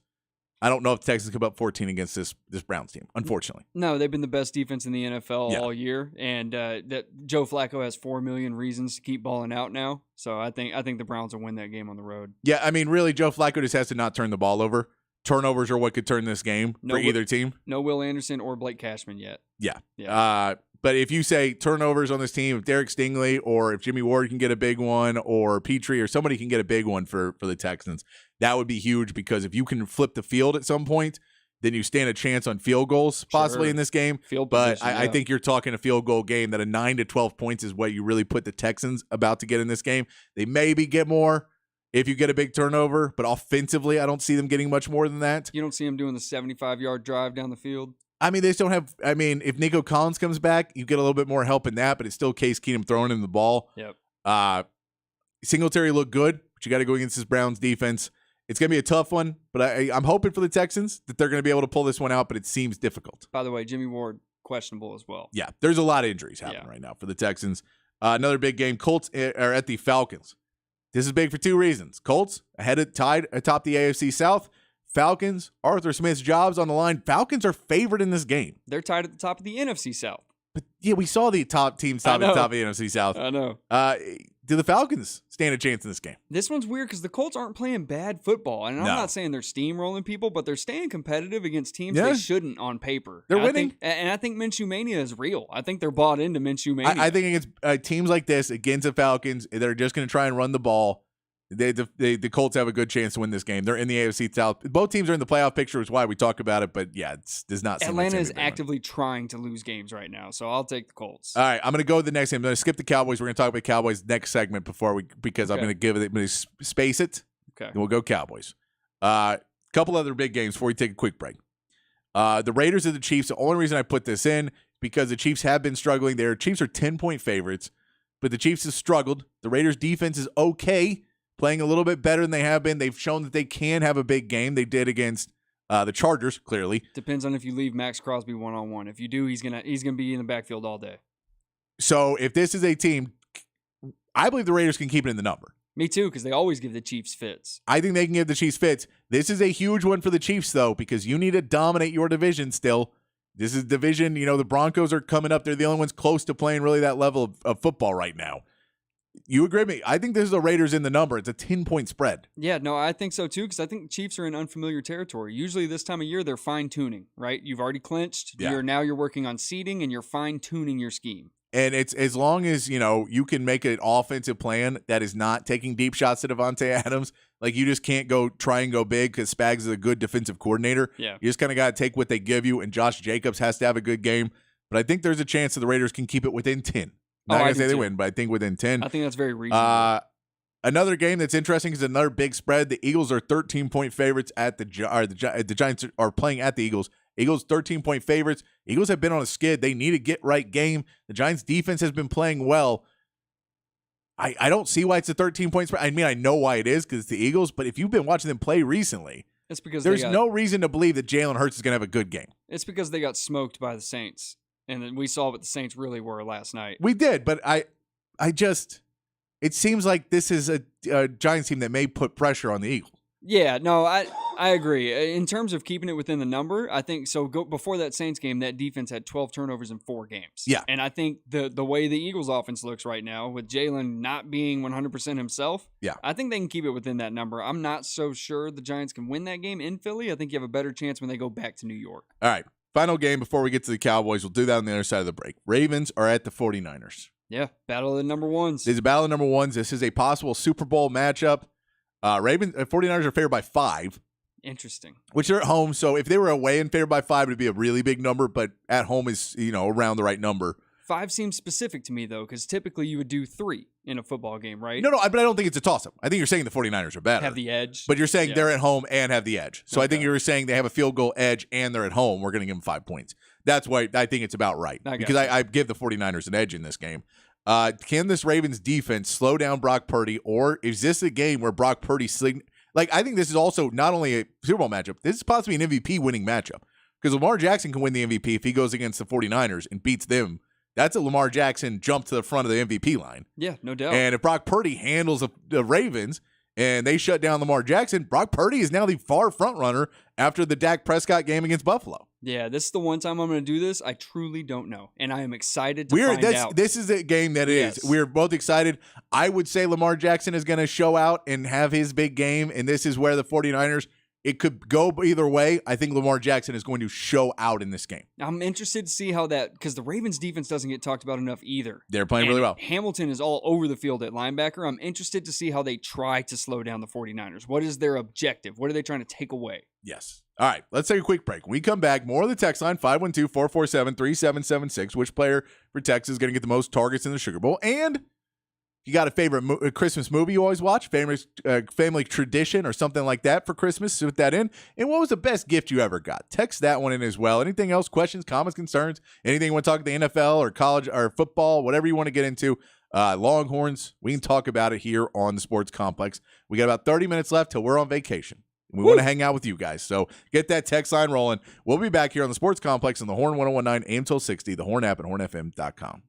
I don't know if the Texans come up 14 against this Browns team, unfortunately. No, they've been the best defense in the NFL Yeah. all year, and that Joe Flacco has 4 million reasons to keep balling out now. So I think the Browns will win that game on the road. Yeah, I mean, really, Joe Flacco just has to not turn the ball over. Turnovers are what could turn this game No, for either team. No Will Anderson or Blake Cashman yet. Yeah. But if you say turnovers on this team, if Derek Stingley or if Jimmy Ward can get a big one or Petrie or somebody can get a big one for the Texans, that would be huge because if you can flip the field at some point, then you stand a chance on field goals possibly Sure. in this game. Field But position, I yeah. think you're talking a field goal game that a 9 to 12 points is what you really put the Texans about to get in this game. They maybe get more if you get a big turnover, but offensively, I don't see them getting much more than that. You don't see him doing the 75-yard drive down the field. I mean, they just don't have. I mean, if Nico Collins comes back, you get a little bit more help in that, but it's still Case Keenum throwing him the ball. Yep. Singletary looked good, but you got to go against this Browns defense. It's going to be a tough one, but I'm hoping for the Texans that they're going to be able to pull this one out, but it seems difficult. By the way, Jimmy Ward questionable as well. Yeah, there's a lot of injuries happening right now for the Texans. Another big game. Colts are at the Falcons. This is big for two reasons. Colts tied atop the AFC South. Falcons, Arthur Smith's job's on the line. Falcons are favored in this game. They're tied at the top of the NFC South. But yeah, we saw the top teams top at the top of the NFC South. I know. Do the Falcons stand a chance in this game? This one's weird because the Colts aren't playing bad football. And I'm No. not saying they're steamrolling people, but they're staying competitive against teams Yeah. they shouldn't on paper. They're And winning. I think Minshew Mania is real. I think they're bought into Minshew Mania. I think against teams like this, against the Falcons, they're just going to try and run the ball. The Colts have a good chance to win this game. They're in the AFC South. Both teams are in the playoff picture, which is why we talk about it. But yeah, it does not seem like Atlanta it's is gonna be a big one. actively trying to lose games right now, so I'll take the Colts. All right, I'm going to go to the next game. I'm going to skip the Cowboys. We're going to talk about Cowboys next segment because I'm Okay. going to I'm going to space it. Okay. And we'll go Cowboys. Couple other big games before we take a quick break. The Raiders and the Chiefs. The only reason I put this in because the Chiefs have been struggling. Their Chiefs are 10-point favorites, but the Chiefs have struggled. The Raiders' defense is okay, playing a little bit better than they have been. They've shown that they can have a big game. They did against the Chargers, clearly. Depends on if you leave Max Crosby one-on-one. If you do, he's gonna be in the backfield all day. So if this is a team, I believe the Raiders can keep it in the number. Me too, because they always give the Chiefs fits. I think they can give the Chiefs fits. This is a huge one for the Chiefs, though, because you need to dominate your division still. This is division. You know, the Broncos are coming up. They're the only ones close to playing really that level of football right now. You agree with me? I think this is the Raiders in the number. It's a 10-point spread. Yeah, no, I think so too, because I think the Chiefs are in unfamiliar territory. Usually this time of year, they're fine-tuning, right? You've already clinched. Yeah. You're working on seeding, and you're fine-tuning your scheme. And it's as long as, you can make an offensive plan that is not taking deep shots to Devontae Adams. Like, you just can't try and go big because Spags is a good defensive coordinator. Yeah. You just kind of got to take what they give you, and Josh Jacobs has to have a good game. But I think there's a chance that the Raiders can keep it within 10. Not I going to do say they too. win, but I think within 10. I think that's very reasonable. Another game that's interesting is another big spread. The Eagles are 13-point favorites the Giants are playing at the Eagles. Eagles 13-point favorites. Eagles have been on a skid. They need a get-right game. The Giants' defense has been playing well. I don't see why it's a 13-point spread. I mean, I know why it is because it's the Eagles, but if you've been watching them play recently, It's because there's no reason to believe that Jalen Hurts is going to have a good game. It's because they got smoked by the Saints, and then we saw what the Saints really were last night. We did, but it seems like this is a Giants team that may put pressure on the Eagles. Yeah, no, I agree. In terms of keeping it within the number, I think so. Before that Saints game, that defense had 12 turnovers in 4 games. Yeah. And I think the way the Eagles offense looks right now, with Jalen not being 100% himself, Yeah. I think they can keep it within that number. I'm not so sure the Giants can win that game in Philly. I think you have a better chance when they go back to New York. All right, final game before we get to the Cowboys. We'll do that on the other side of the break. Ravens are at the 49ers. Yeah, battle of the number ones. This is a battle of number ones. This is a possible Super Bowl matchup. 49ers are favored by 5, Interesting. which they're at home. So if they were away and favored by 5, it would be a really big number. But at home is around the right number. 5 seems specific to me, though, because typically you would do 3 in a football game, right? No, but I don't think it's a toss-up. I think you're saying the 49ers are better. Have the edge. But you're saying Yeah. they're at home and have the edge. So I think Okay. you were saying they have a field goal edge and they're at home. We're going to give them 5 points. That's why I think it's about right. Because I give the 49ers an edge in this game. Can this Ravens defense slow down Brock Purdy, or is this a game where Brock Purdy I think this is also not only a Super Bowl matchup, this is possibly an MVP winning matchup. Because Lamar Jackson can win the MVP if he goes against the 49ers and beats them. That's a Lamar Jackson jump to the front of the MVP line. Yeah, no doubt. And if Brock Purdy handles the Ravens and they shut down Lamar Jackson, Brock Purdy is now the far front runner after the Dak Prescott game against Buffalo. Yeah, this is the one time I'm going to do this. I truly don't know. And I am excited to find out. This is a game that is. Yes. We're both excited. I would say Lamar Jackson is going to show out and have his big game, and this is where the 49ers, it could go either way. I think Lamar Jackson is going to show out in this game. I'm interested to see how that, because the Ravens defense doesn't get talked about enough either. They're playing really well. Hamilton is all over the field at linebacker. I'm interested to see how they try to slow down the 49ers. What is their objective? What are they trying to take away? Yes. All right, let's take a quick break. When we come back, more of the text line, 512-447-3776. Which player for Texas is going to get the most targets in the Sugar Bowl? And you got a favorite Christmas movie you always watch, family tradition or something like that for Christmas, put that in. And what was the best gift you ever got? Text that one in as well. Anything else, questions, comments, concerns, anything you want to talk the NFL or college or football, whatever you want to get into, Longhorns, we can talk about it here on the Sports Complex. We got about 30 minutes left till we're on vacation. We want to hang out with you guys. So get that text line rolling. We'll be back here on the Sports Complex on the Horn 1019 AM 1260, the Horn app, and hornfm.com.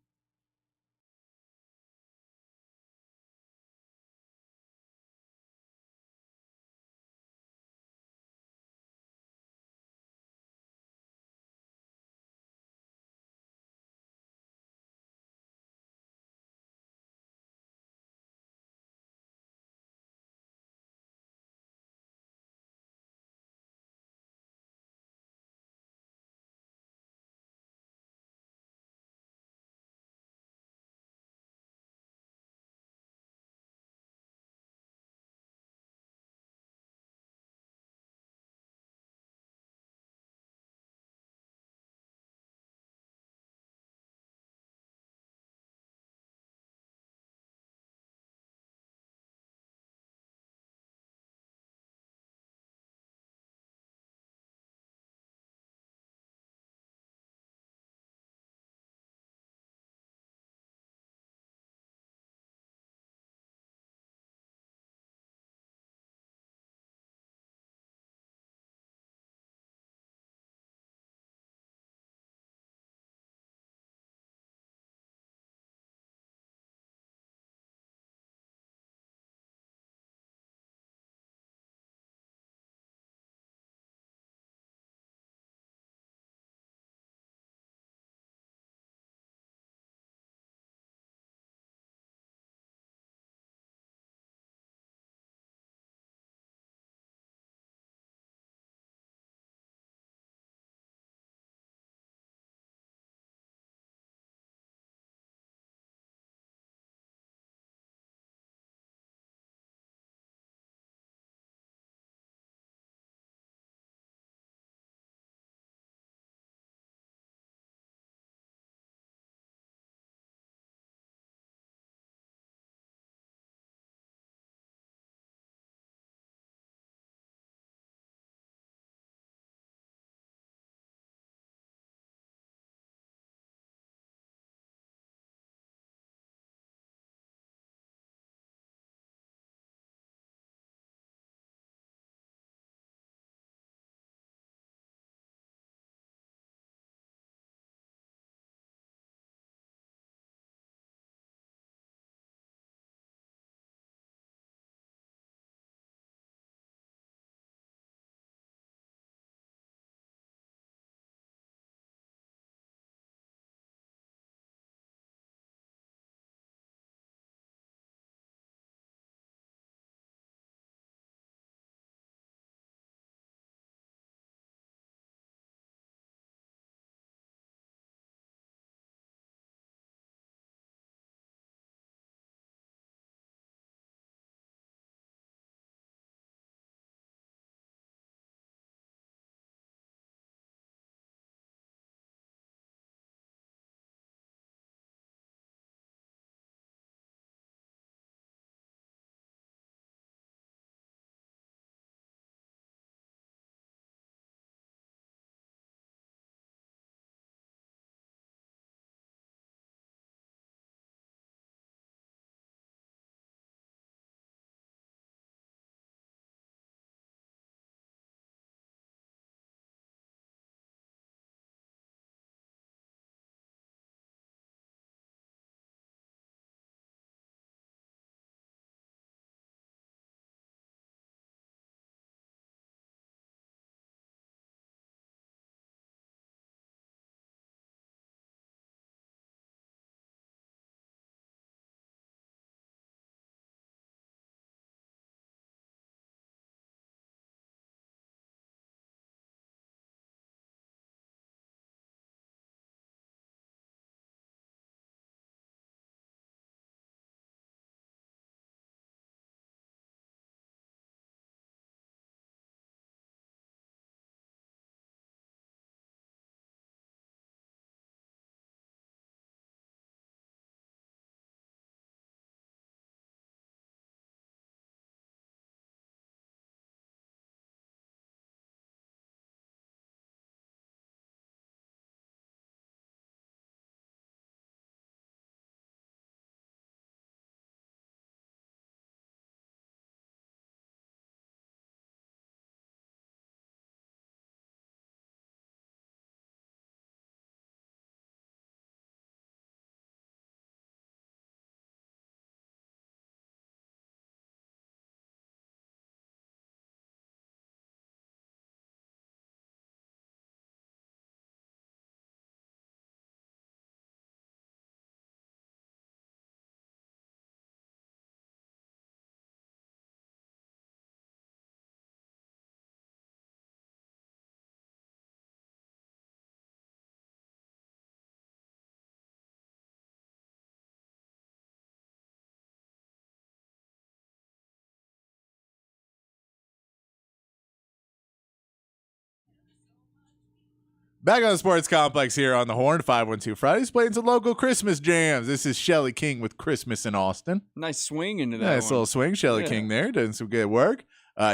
Back on the Sports Complex here on the Horn, 512 Fridays, playing some local Christmas jams. This is Shelly King with Christmas in Austin. Nice swing into that Nice one. little swing. Shelly King there doing some good work.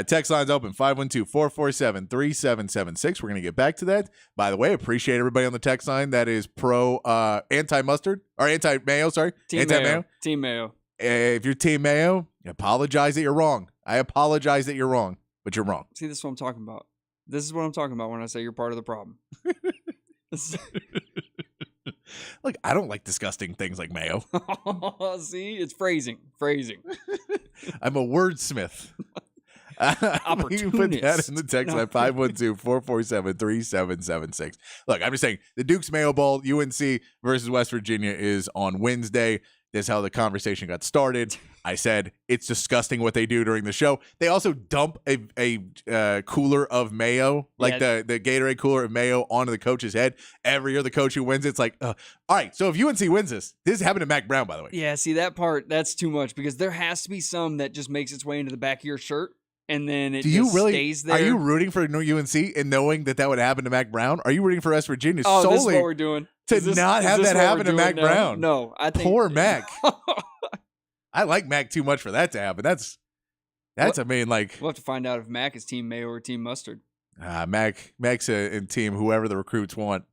Text line's open, 512-447-3776. We're going to get back to that. By the way, appreciate everybody on the text line that is pro anti-mustard, or anti-mayo, sorry. Team Anti-mayo. Mayo. Team Mayo. If you're Team Mayo, apologize that you're wrong. I apologize that you're wrong, but you're wrong. See, this is what I'm talking about. This is what I'm talking about when I say you're part of the problem. Look, I don't like disgusting things like mayo. See, it's phrasing. I'm a wordsmith. You can put that in the text line, 512-447-3776. Look, I'm just saying, the Duke's Mayo Bowl, UNC versus West Virginia, is on Wednesday. That's how the conversation got started. I said, it's disgusting what they do during the show. They also dump a cooler of mayo, like the Gatorade cooler of mayo, onto the coach's head. Every year, the coach who wins it's like, all right, so if UNC wins this happened to Mac Brown, by the way. Yeah, see, that part, that's too much because there has to be some that just makes its way into the back of your shirt and then it stays there. Are you rooting for UNC and knowing that would happen to Mac Brown? Are you rooting for West Virginia solely solely this is what we're doing. To not have that happen to Mac Brown? No, I think poor Mac. I like Mac too much for that to happen. That's I mean, like, we'll have to find out if Mac is Team Mayo or Team Mustard. Mac's in team whoever the recruits want.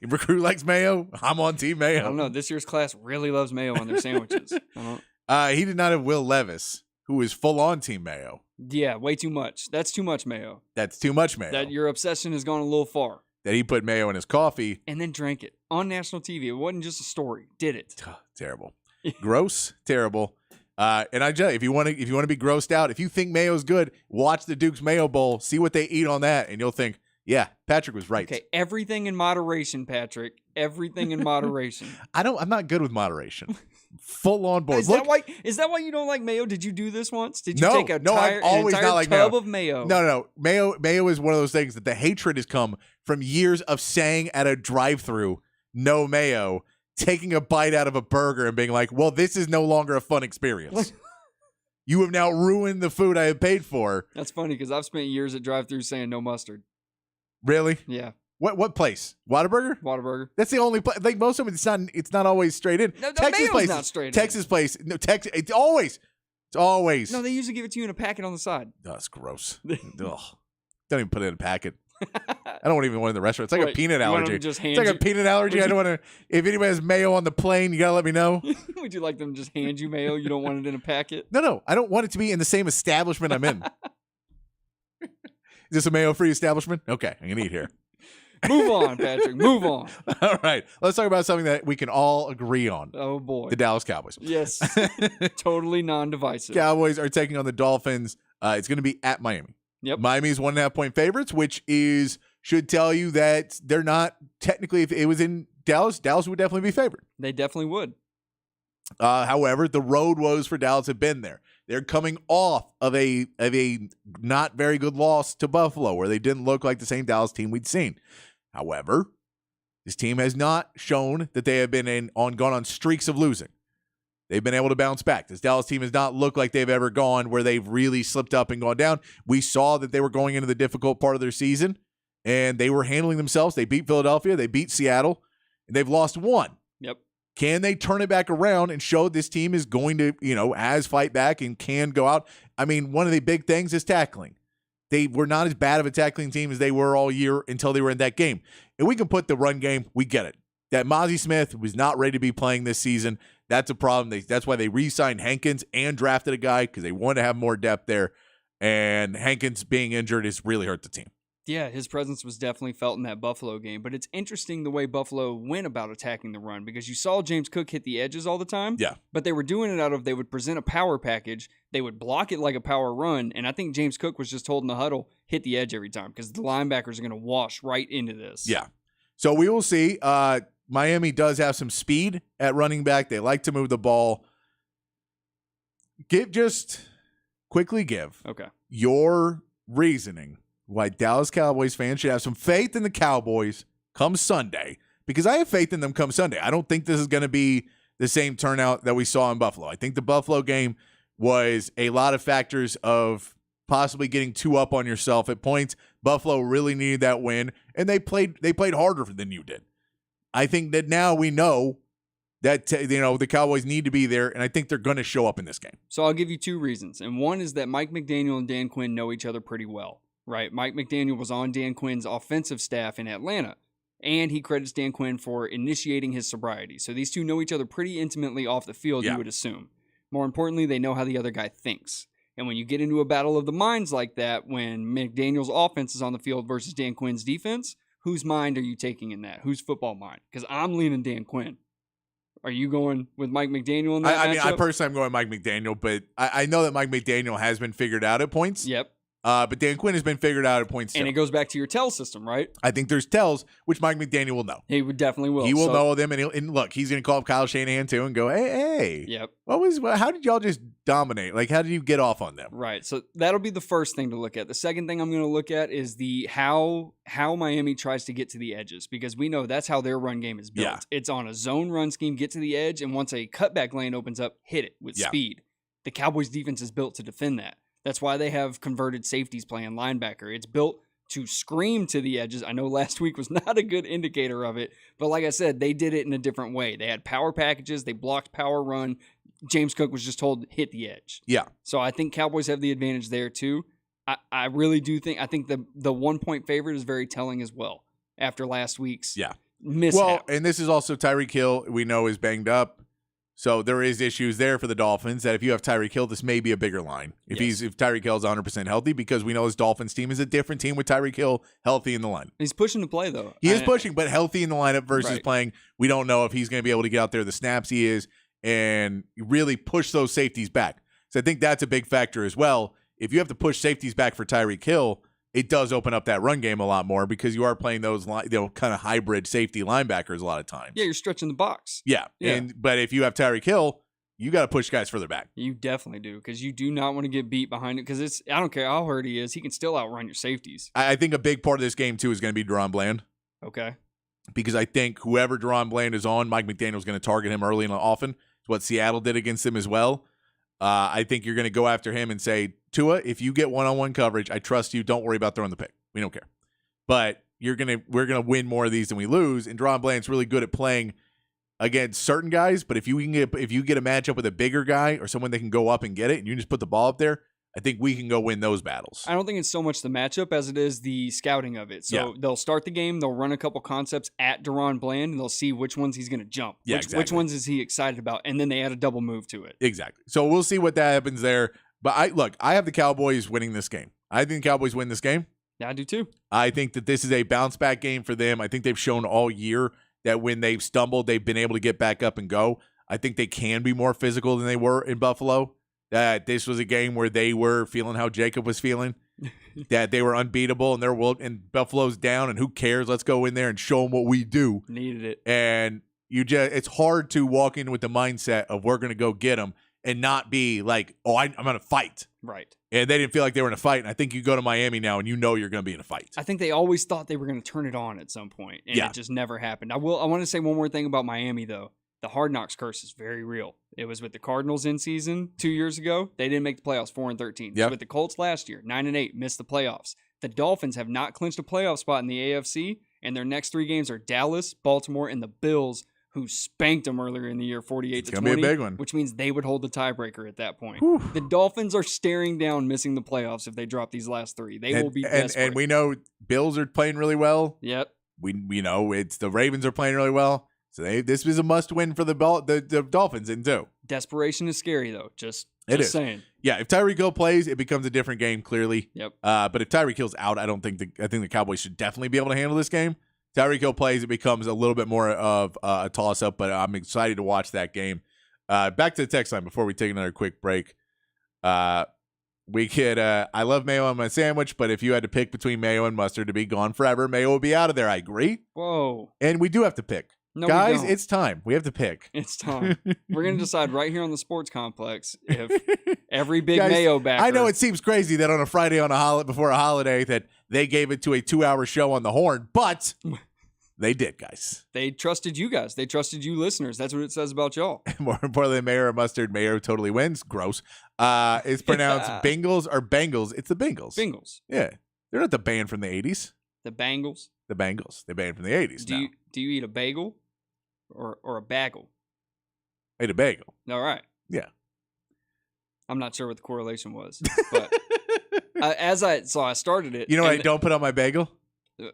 Recruit likes mayo. I'm on Team Mayo. I don't know. This year's class really loves mayo on their sandwiches. He did not have Will Levis, who is full on Team Mayo. Yeah, way too much. That's too much mayo. That's too much mayo. That your obsession has gone a little far. That he put mayo in his coffee and then drank it on national TV. It wasn't just a story. Did it? Terrible, gross, terrible. And I just, if you want to be grossed out, if you think mayo's good, watch the Duke's Mayo Bowl, see what they eat on that, and you'll think, yeah, Patrick was right. Okay, everything in moderation, Patrick. Everything in moderation. I'm not good with moderation. Full on board. Is that why you don't like mayo? Did you do this once? Did you take I've always an entire not liked tub mayo. of mayo? No. Mayo is one of those things that the hatred has come from years of saying at a drive-thru, no mayo, taking a bite out of a burger and being like, well, this is no longer a fun experience. You have now ruined the food I have paid for. That's funny because I've spent years at drive-thru saying no mustard. Really? Yeah. What place? Whataburger? Whataburger. That's the only place. Like most of them, it's not always straight in. No, Texas mayo's place, not straight in. Texas place. No, Texas. It's always. No, they usually give it to you in a packet on the side. Oh, that's gross. Ugh. Don't even put it in a packet. I don't even want it in the restaurant. It's like a peanut allergy. It's like a peanut allergy. I don't want to. If anybody has mayo on the plane, you gotta let me know. Would you like them to just hand you mayo? You don't want it in a packet? No. I don't want it to be in the same establishment I'm in. Is this a mayo-free establishment? Okay, I'm gonna eat here. Move on, Patrick. Move on. All right. Let's talk about something that we can all agree on. Oh, boy. The Dallas Cowboys. Yes. Totally non-divisive. Cowboys are taking on the Dolphins. It's going to be at Miami. Yep. Miami's 1.5 point favorites, which should tell you that they're not technically, if it was in Dallas would definitely be favored. They definitely would. However, the road woes for Dallas have been there. They're coming off of a not very good loss to Buffalo, where they didn't look like the same Dallas team we'd seen. However, this team has not shown that they have been gone on streaks of losing. They've been able to bounce back. This Dallas team has not looked like they've ever gone where they've really slipped up and gone down. We saw that they were going into the difficult part of their season, and they were handling themselves. They beat Philadelphia. They beat Seattle, and they've lost one. Yep. Can they turn it back around and show this team is going to, has fight back and can go out? I mean, one of the big things is tackling. They were not as bad of a tackling team as they were all year until they were in that game. And we can put the run game, we get it. That Mozzie Smith was not ready to be playing this season. That's a problem. That's why they re-signed Hankins and drafted a guy, because they wanted to have more depth there. And Hankins being injured has really hurt the team. Yeah, his presence was definitely felt in that Buffalo game. But it's interesting the way Buffalo went about attacking the run, because you saw James Cook hit the edges all the time. Yeah. But they were doing it they would present a power package. They would block it like a power run. And I think James Cook was just holding the huddle, hit the edge every time, because the linebackers are going to wash right into this. Yeah. So we will see. Miami does have some speed at running back. They like to move the ball. Quickly give your reasoning why Dallas Cowboys fans should have some faith in the Cowboys come Sunday, because I have faith in them come Sunday. I don't think this is going to be the same turnout that we saw in Buffalo. I think the Buffalo game was a lot of factors of possibly getting too up on yourself at points, Buffalo really needed that win, and they played harder than you did. I think that now we know that the Cowboys need to be there, and I think they're going to show up in this game. So I'll give you two reasons. And one is that Mike McDaniel and Dan Quinn know each other pretty well, right? Mike McDaniel was on Dan Quinn's offensive staff in Atlanta, and he credits Dan Quinn for initiating his sobriety. So these two know each other pretty intimately off the field, you would assume. More importantly, they know how the other guy thinks. And when you get into a battle of the minds like that, when McDaniel's offense is on the field versus Dan Quinn's defense, whose mind are you taking in that? Whose football mind? Because I'm leaning Dan Quinn. Are you going with Mike McDaniel in that I mean, I matchup? personally am going Mike McDaniel, but I know that Mike McDaniel has been figured out at points. Yep. But Dan Quinn has been figured out at points too. And it goes back to your tell system, right? I think there's tells, which Mike McDaniel will know. He would definitely will. He will know them, and look, he's going to call up Kyle Shanahan too and go, hey, Yep. how did y'all just dominate? Like, how did you get off on them? Right. So that'll be the first thing to look at. The second thing I'm going to look at is the how Miami tries to get to the edges, because we know that's how their run game is built. Yeah. It's on a zone run scheme, get to the edge, and once a cutback lane opens up, hit it with speed. The Cowboys defense is built to defend that. That's why they have converted safeties playing linebacker. It's built to scream to the edges. I know last week was not a good indicator of it, but like I said, they did it in a different way. They had power packages. They blocked power run. James Cook was just told hit the edge. Yeah. So I think Cowboys have the advantage there too. I really do think, I think the 1 point favorite is very telling as well after last week's mishap. Well, and this is also Tyreek Hill, we know, is banged up. So there is issues there for the Dolphins that if you have Tyreek Hill, this may be a bigger line. If Tyreek Hill is 100% healthy, because we know his Dolphins team is a different team with Tyreek Hill healthy in the line. He's pushing to play though. He is pushing, but healthy in the lineup versus playing. We don't know if he's going to be able to get out there the snaps he is and really push those safeties back. So I think that's a big factor as well. If you have to push safeties back for Tyreek Hill, it does open up that run game a lot more, because you are playing those kind of hybrid safety linebackers a lot of times. Yeah, you're stretching the box. Yeah. But if you have Tyreek Hill, you got to push guys further back. You definitely do, because you do not want to get beat behind it, because I don't care how hurt he is, he can still outrun your safeties. I think a big part of this game, too, is going to be Deron Bland. Okay. Because I think whoever Deron Bland is on, Mike McDaniel's going to target him early and often. It's what Seattle did against him as well. I think you're going to go after him and say, Tua, if you get one-on-one coverage, I trust you. Don't worry about throwing the pick. We don't care. But we're gonna win more of these than we lose. And Deron Bland's really good at playing against certain guys. But if you get a matchup with a bigger guy or someone that can go up and get it, and you just put the ball up there, I think we can go win those battles. I don't think it's so much the matchup as it is the scouting of it. So they'll start the game, they'll run a couple concepts at Deron Bland, and they'll see which ones he's going to jump. Which ones is he excited about, and then they add a double move to it. Exactly. So we'll see what that happens there. But I have the Cowboys winning this game. I think the Cowboys win this game. Yeah, I do too. I think that this is a bounce back game for them. I think they've shown all year that when they've stumbled, they've been able to get back up and go. I think they can be more physical than they were in Buffalo. That this was a game where they were feeling how Jacob was feeling, that they were unbeatable and Buffalo's down, and who cares? Let's go in there and show them what we do. Needed it. And it's hard to walk in with the mindset of we're going to go get them and not be like, oh, I'm going to fight. Right. And they didn't feel like they were in a fight. And I think you go to Miami now and you know you're going to be in a fight. I think they always thought they were going to turn it on at some point, and it just never happened. I want to say one more thing about Miami, though. The Hard Knocks curse is very real. It was with the Cardinals in season 2 years ago. They didn't make the playoffs, 4-13. Yep. With the Colts last year, 9-8, missed the playoffs. The Dolphins have not clinched a playoff spot in the AFC, and their next 3 games are Dallas, Baltimore, and the Bills, who spanked them earlier in the year, 48-20. It's going to be a big one. Which means they would hold the tiebreaker at that point. Whew. The Dolphins are staring down missing the playoffs if they drop these last 3. They will be desperate. And we know Bills are playing really well. Yep. We know it's the Ravens are playing really well. So this was a must-win for the Dolphins in too. Desperation is scary, though. Just saying. Yeah, if Tyreek Hill plays, it becomes a different game, clearly. Yep. But if Tyreek Hill's out, I think the Cowboys should definitely be able to handle this game. Tyreek Hill plays, it becomes a little bit more of a toss-up, but I'm excited to watch that game. Back to the text line before we take another quick break. We could. I love mayo on my sandwich, but if you had to pick between mayo and mustard to be gone forever, mayo would be out of there. I agree. Whoa. And we do have to pick. No, guys, it's time. We have to pick. It's time. We're going to decide right here on the Sports Complex if every big Guys, mayo backer. I know it seems crazy that on a Friday before a holiday that they gave it to a 2-hour show on the Horn, but they did, guys. They trusted you guys. They trusted you listeners. That's what it says about y'all. More importantly than mayo or mustard, mayo totally wins. Gross. It's pronounced Bengals or Bengals. It's the Bengals. Bengals. Yeah. They're not the band from the 80s. The Bengals. The Bengals. They banned from the 80s. Do you eat a bagel or a bagel? I ate a bagel. All right. Yeah. I'm not sure what the correlation was, but I started it. You know what I don't put on my bagel?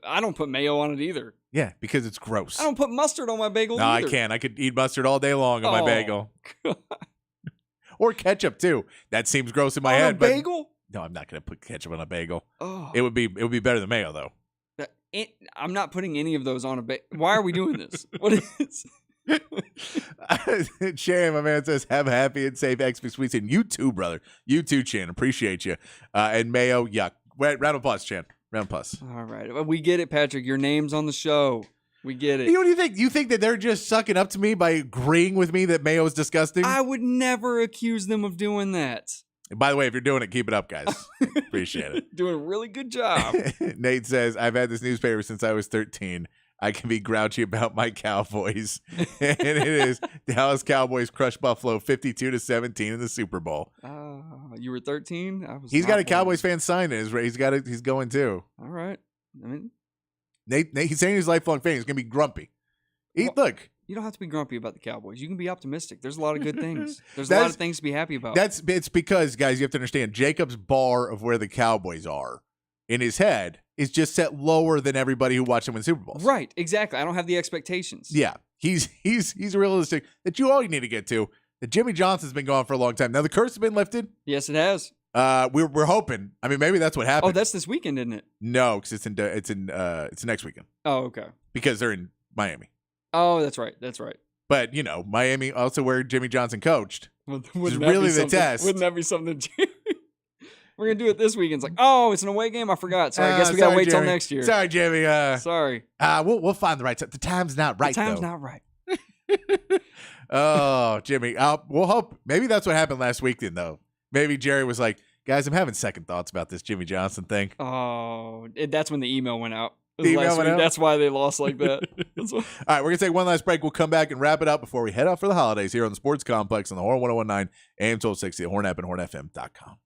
I don't put mayo on it either. Yeah, because it's gross. I don't put mustard on my bagel No, either. I can't. I could eat mustard all day long on my bagel. God. Or ketchup too. That seems gross in my On head. a bagel? But no, I'm not going to put ketchup on a bagel. Oh. It would be better than mayo though. I'm not putting any of those on a bagel. Why are we doing this? What is? Shan, my man, says, have a happy and safe Xmas weekend. You too, brother. You too, Chan. Appreciate you. And Mayo, yuck. Round of applause, Chan. Round of applause. All right. We get it, Patrick. Your name's on the show. We get it. You know what do you think? You think that they're just sucking up to me by agreeing with me that Mayo is disgusting? I would never accuse them of doing that. And by the way, if you're doing it, keep it up, guys. Appreciate it. Doing a really good job. Nate says, I've had this newspaper since I was 13. I can be grouchy about my Cowboys. And it is Dallas Cowboys crush Buffalo 52-17 in the Super Bowl. You were 13? He's got a Cowboys fan sign in his race. He's going too. All right. I mean, Nate he's saying he's a lifelong fan. He's going to be grumpy. Look. You don't have to be grumpy about the Cowboys. You can be optimistic. There's a lot of good things. There's a lot of things to be happy about. It's because, guys, you have to understand, Jacob's bar of where the Cowboys are in his head is just set lower than everybody who watched him win Super Bowls. Right, exactly. I don't have the expectations. Yeah, he's realistic. That you all you need to get to. That Jimmy Johnson's been gone for a long time. Now the curse has been lifted. Yes, it has. We're hoping. I mean, maybe that's what happened. Oh, that's this weekend, isn't it? No, because it's next weekend. Oh, okay. Because they're in Miami. Oh, that's right. That's right. But Miami also where Jimmy Johnson coached. Wouldn't It's that really be the something- test. Wouldn't that be something? We're gonna do it this weekend. It's like, oh, it's an away game. I forgot. Sorry, I guess we gotta wait till next year. Sorry, Jimmy. Sorry. We'll find the right time. The time's not right. The time's though. not right. Oh, Jimmy. We'll hope. Maybe that's what happened last week. Then though, maybe Jerry was like, "Guys, I'm having second thoughts about this Jimmy Johnson thing." Oh, that's when the email went out. The email went out? That's why they lost like that. All right, we're gonna take one last break. We'll come back and wrap it up before we head out for the holidays here on the Sports Complex on the Horn 1019 AM 1260, the Horn app, and hornfm.com.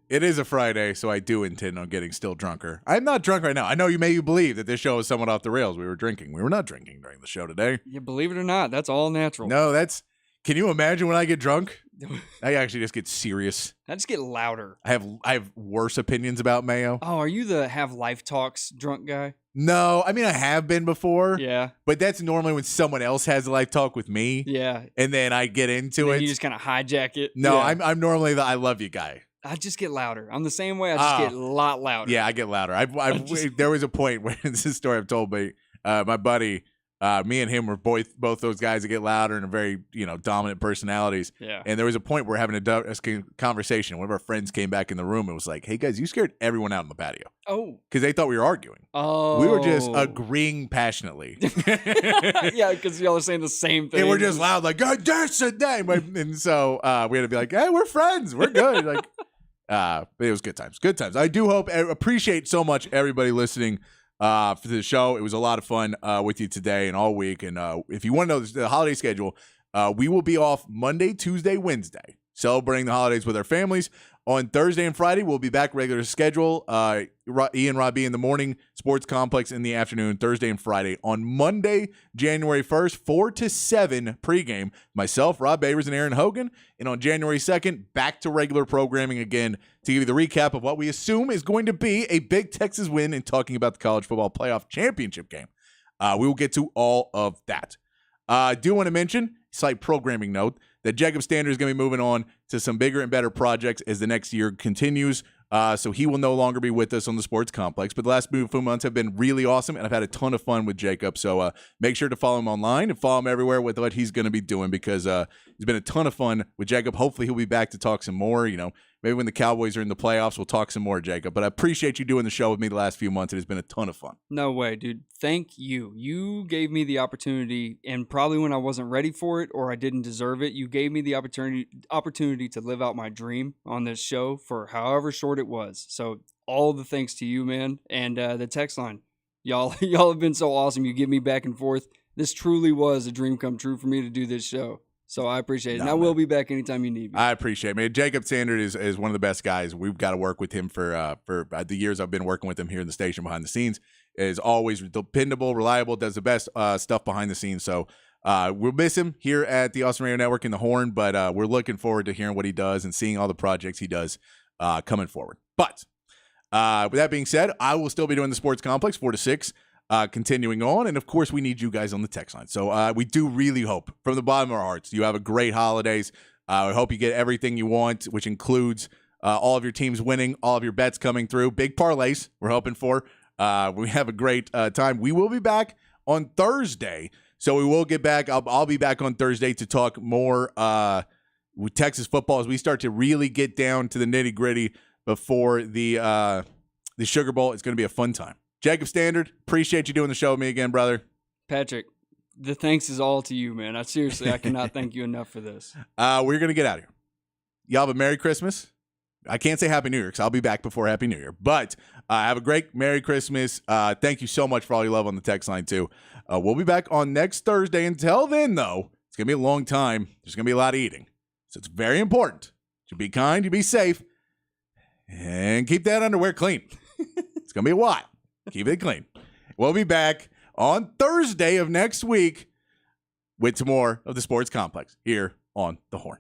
It is a Friday, so I do intend on getting still drunker. I'm not drunk right now. I know you may believe that this show is somewhat off the rails. We were drinking. We were not drinking during the show today. You believe it or not, that's all natural. No, can you imagine when I get drunk? I actually just get serious. I just get louder. I have worse opinions about Mayo. Oh, are you the have life talks drunk guy? No, I mean I have been before. Yeah. But that's normally when someone else has a life talk with me. Yeah. And then I get into it. You just kind of hijack it. No, yeah. I'm normally the I love you guy. I just get louder. I'm the same way. I just get a lot louder. Yeah, I get louder. There was a point where this is a story I've told my buddy. Me and him were both those guys that get louder and are very dominant personalities. Yeah. And there was a point where having a conversation. One of our friends came back in the room and was like, "Hey guys, you scared everyone out in the patio." Oh. Because they thought we were arguing. Oh. We were just agreeing passionately. Yeah, because y'all are saying the same thing. And we're just loud, like, "God, that's a name." And so we had to be like, "Hey, we're friends. We're good." Like. But it was good times. Good times. I do appreciate so much everybody listening for the show. It was a lot of fun with you today and all week. And if you want to know the holiday schedule, we will be off Monday, Tuesday, Wednesday, celebrating the holidays with our families. On Thursday and Friday, we'll be back regular schedule. Ian, Robbie in the morning, Sports Complex in the afternoon, Thursday and Friday. On Monday, January 1st, 4 to 7 pregame, myself, Rob Babers, and Aaron Hogan. And on January 2nd, back to regular programming again to give you the recap of what we assume is going to be a big Texas win and talking about the College Football Playoff Championship game. We will get to all of that. I do want to mention, slight programming note, that Jacob Standard is going to be moving on to some bigger and better projects as the next year continues. So he will no longer be with us on the Sports Complex. But the last few months have been really awesome, and I've had a ton of fun with Jacob. So make sure to follow him online and follow him everywhere with what he's going to be doing because it's been a ton of fun with Jacob. Hopefully he'll be back to talk some more. Maybe when the Cowboys are in the playoffs, we'll talk some more, Jacob. But I appreciate you doing the show with me the last few months. It has been a ton of fun. No way, dude. Thank you. You gave me the opportunity, and probably when I wasn't ready for it or I didn't deserve it, you gave me the opportunity to live out my dream on this show for however short it was. So all the thanks to you, man. And the text line. Y'all have been so awesome. You give me back and forth. This truly was a dream come true for me to do this show. So I appreciate it. And I will be back anytime you need me. I appreciate it, man. Jacob Sanders is one of the best guys. We've got to work with him for the years I've been working with him here in the station behind the scenes. Is always dependable, reliable, does the best stuff behind the sines. So we'll miss him here at the Austin Radio Network in the Horn, but we're looking forward to hearing what he does and seeing all the projects he does coming forward. But with that being said, I will still be doing the Sports Complex 4 to 6. Continuing on, and of course we need you guys on the text line. So we do really hope from the bottom of our hearts you have a great holidays. I hope you get everything you want, which includes all of your teams winning, all of your bets coming through, big parlays we're hoping for. We have a great time. We will be back on Thursday, so we will get back. I'll be back on Thursday to talk more with Texas football as we start to really get down to the nitty gritty before the Sugar Bowl. It's going to be a fun time. Jacob Standard, appreciate you doing the show with me again, brother. Patrick, the thanks is all to you, man. I cannot thank you enough for this. We're going to get out of here. Y'all have a Merry Christmas. I can't say Happy New Year because I'll be back before Happy New Year. But have a great Merry Christmas. Thank you so much for all your love on the text line, too. We'll be back on next Thursday. Until then, though, it's going to be a long time. There's going to be a lot of eating. So it's very important to be kind, to be safe, and keep that underwear clean. It's going to be a while. Keep it clean. We'll be back on Thursday of next week with some more of the Sports Complex here on The Horn.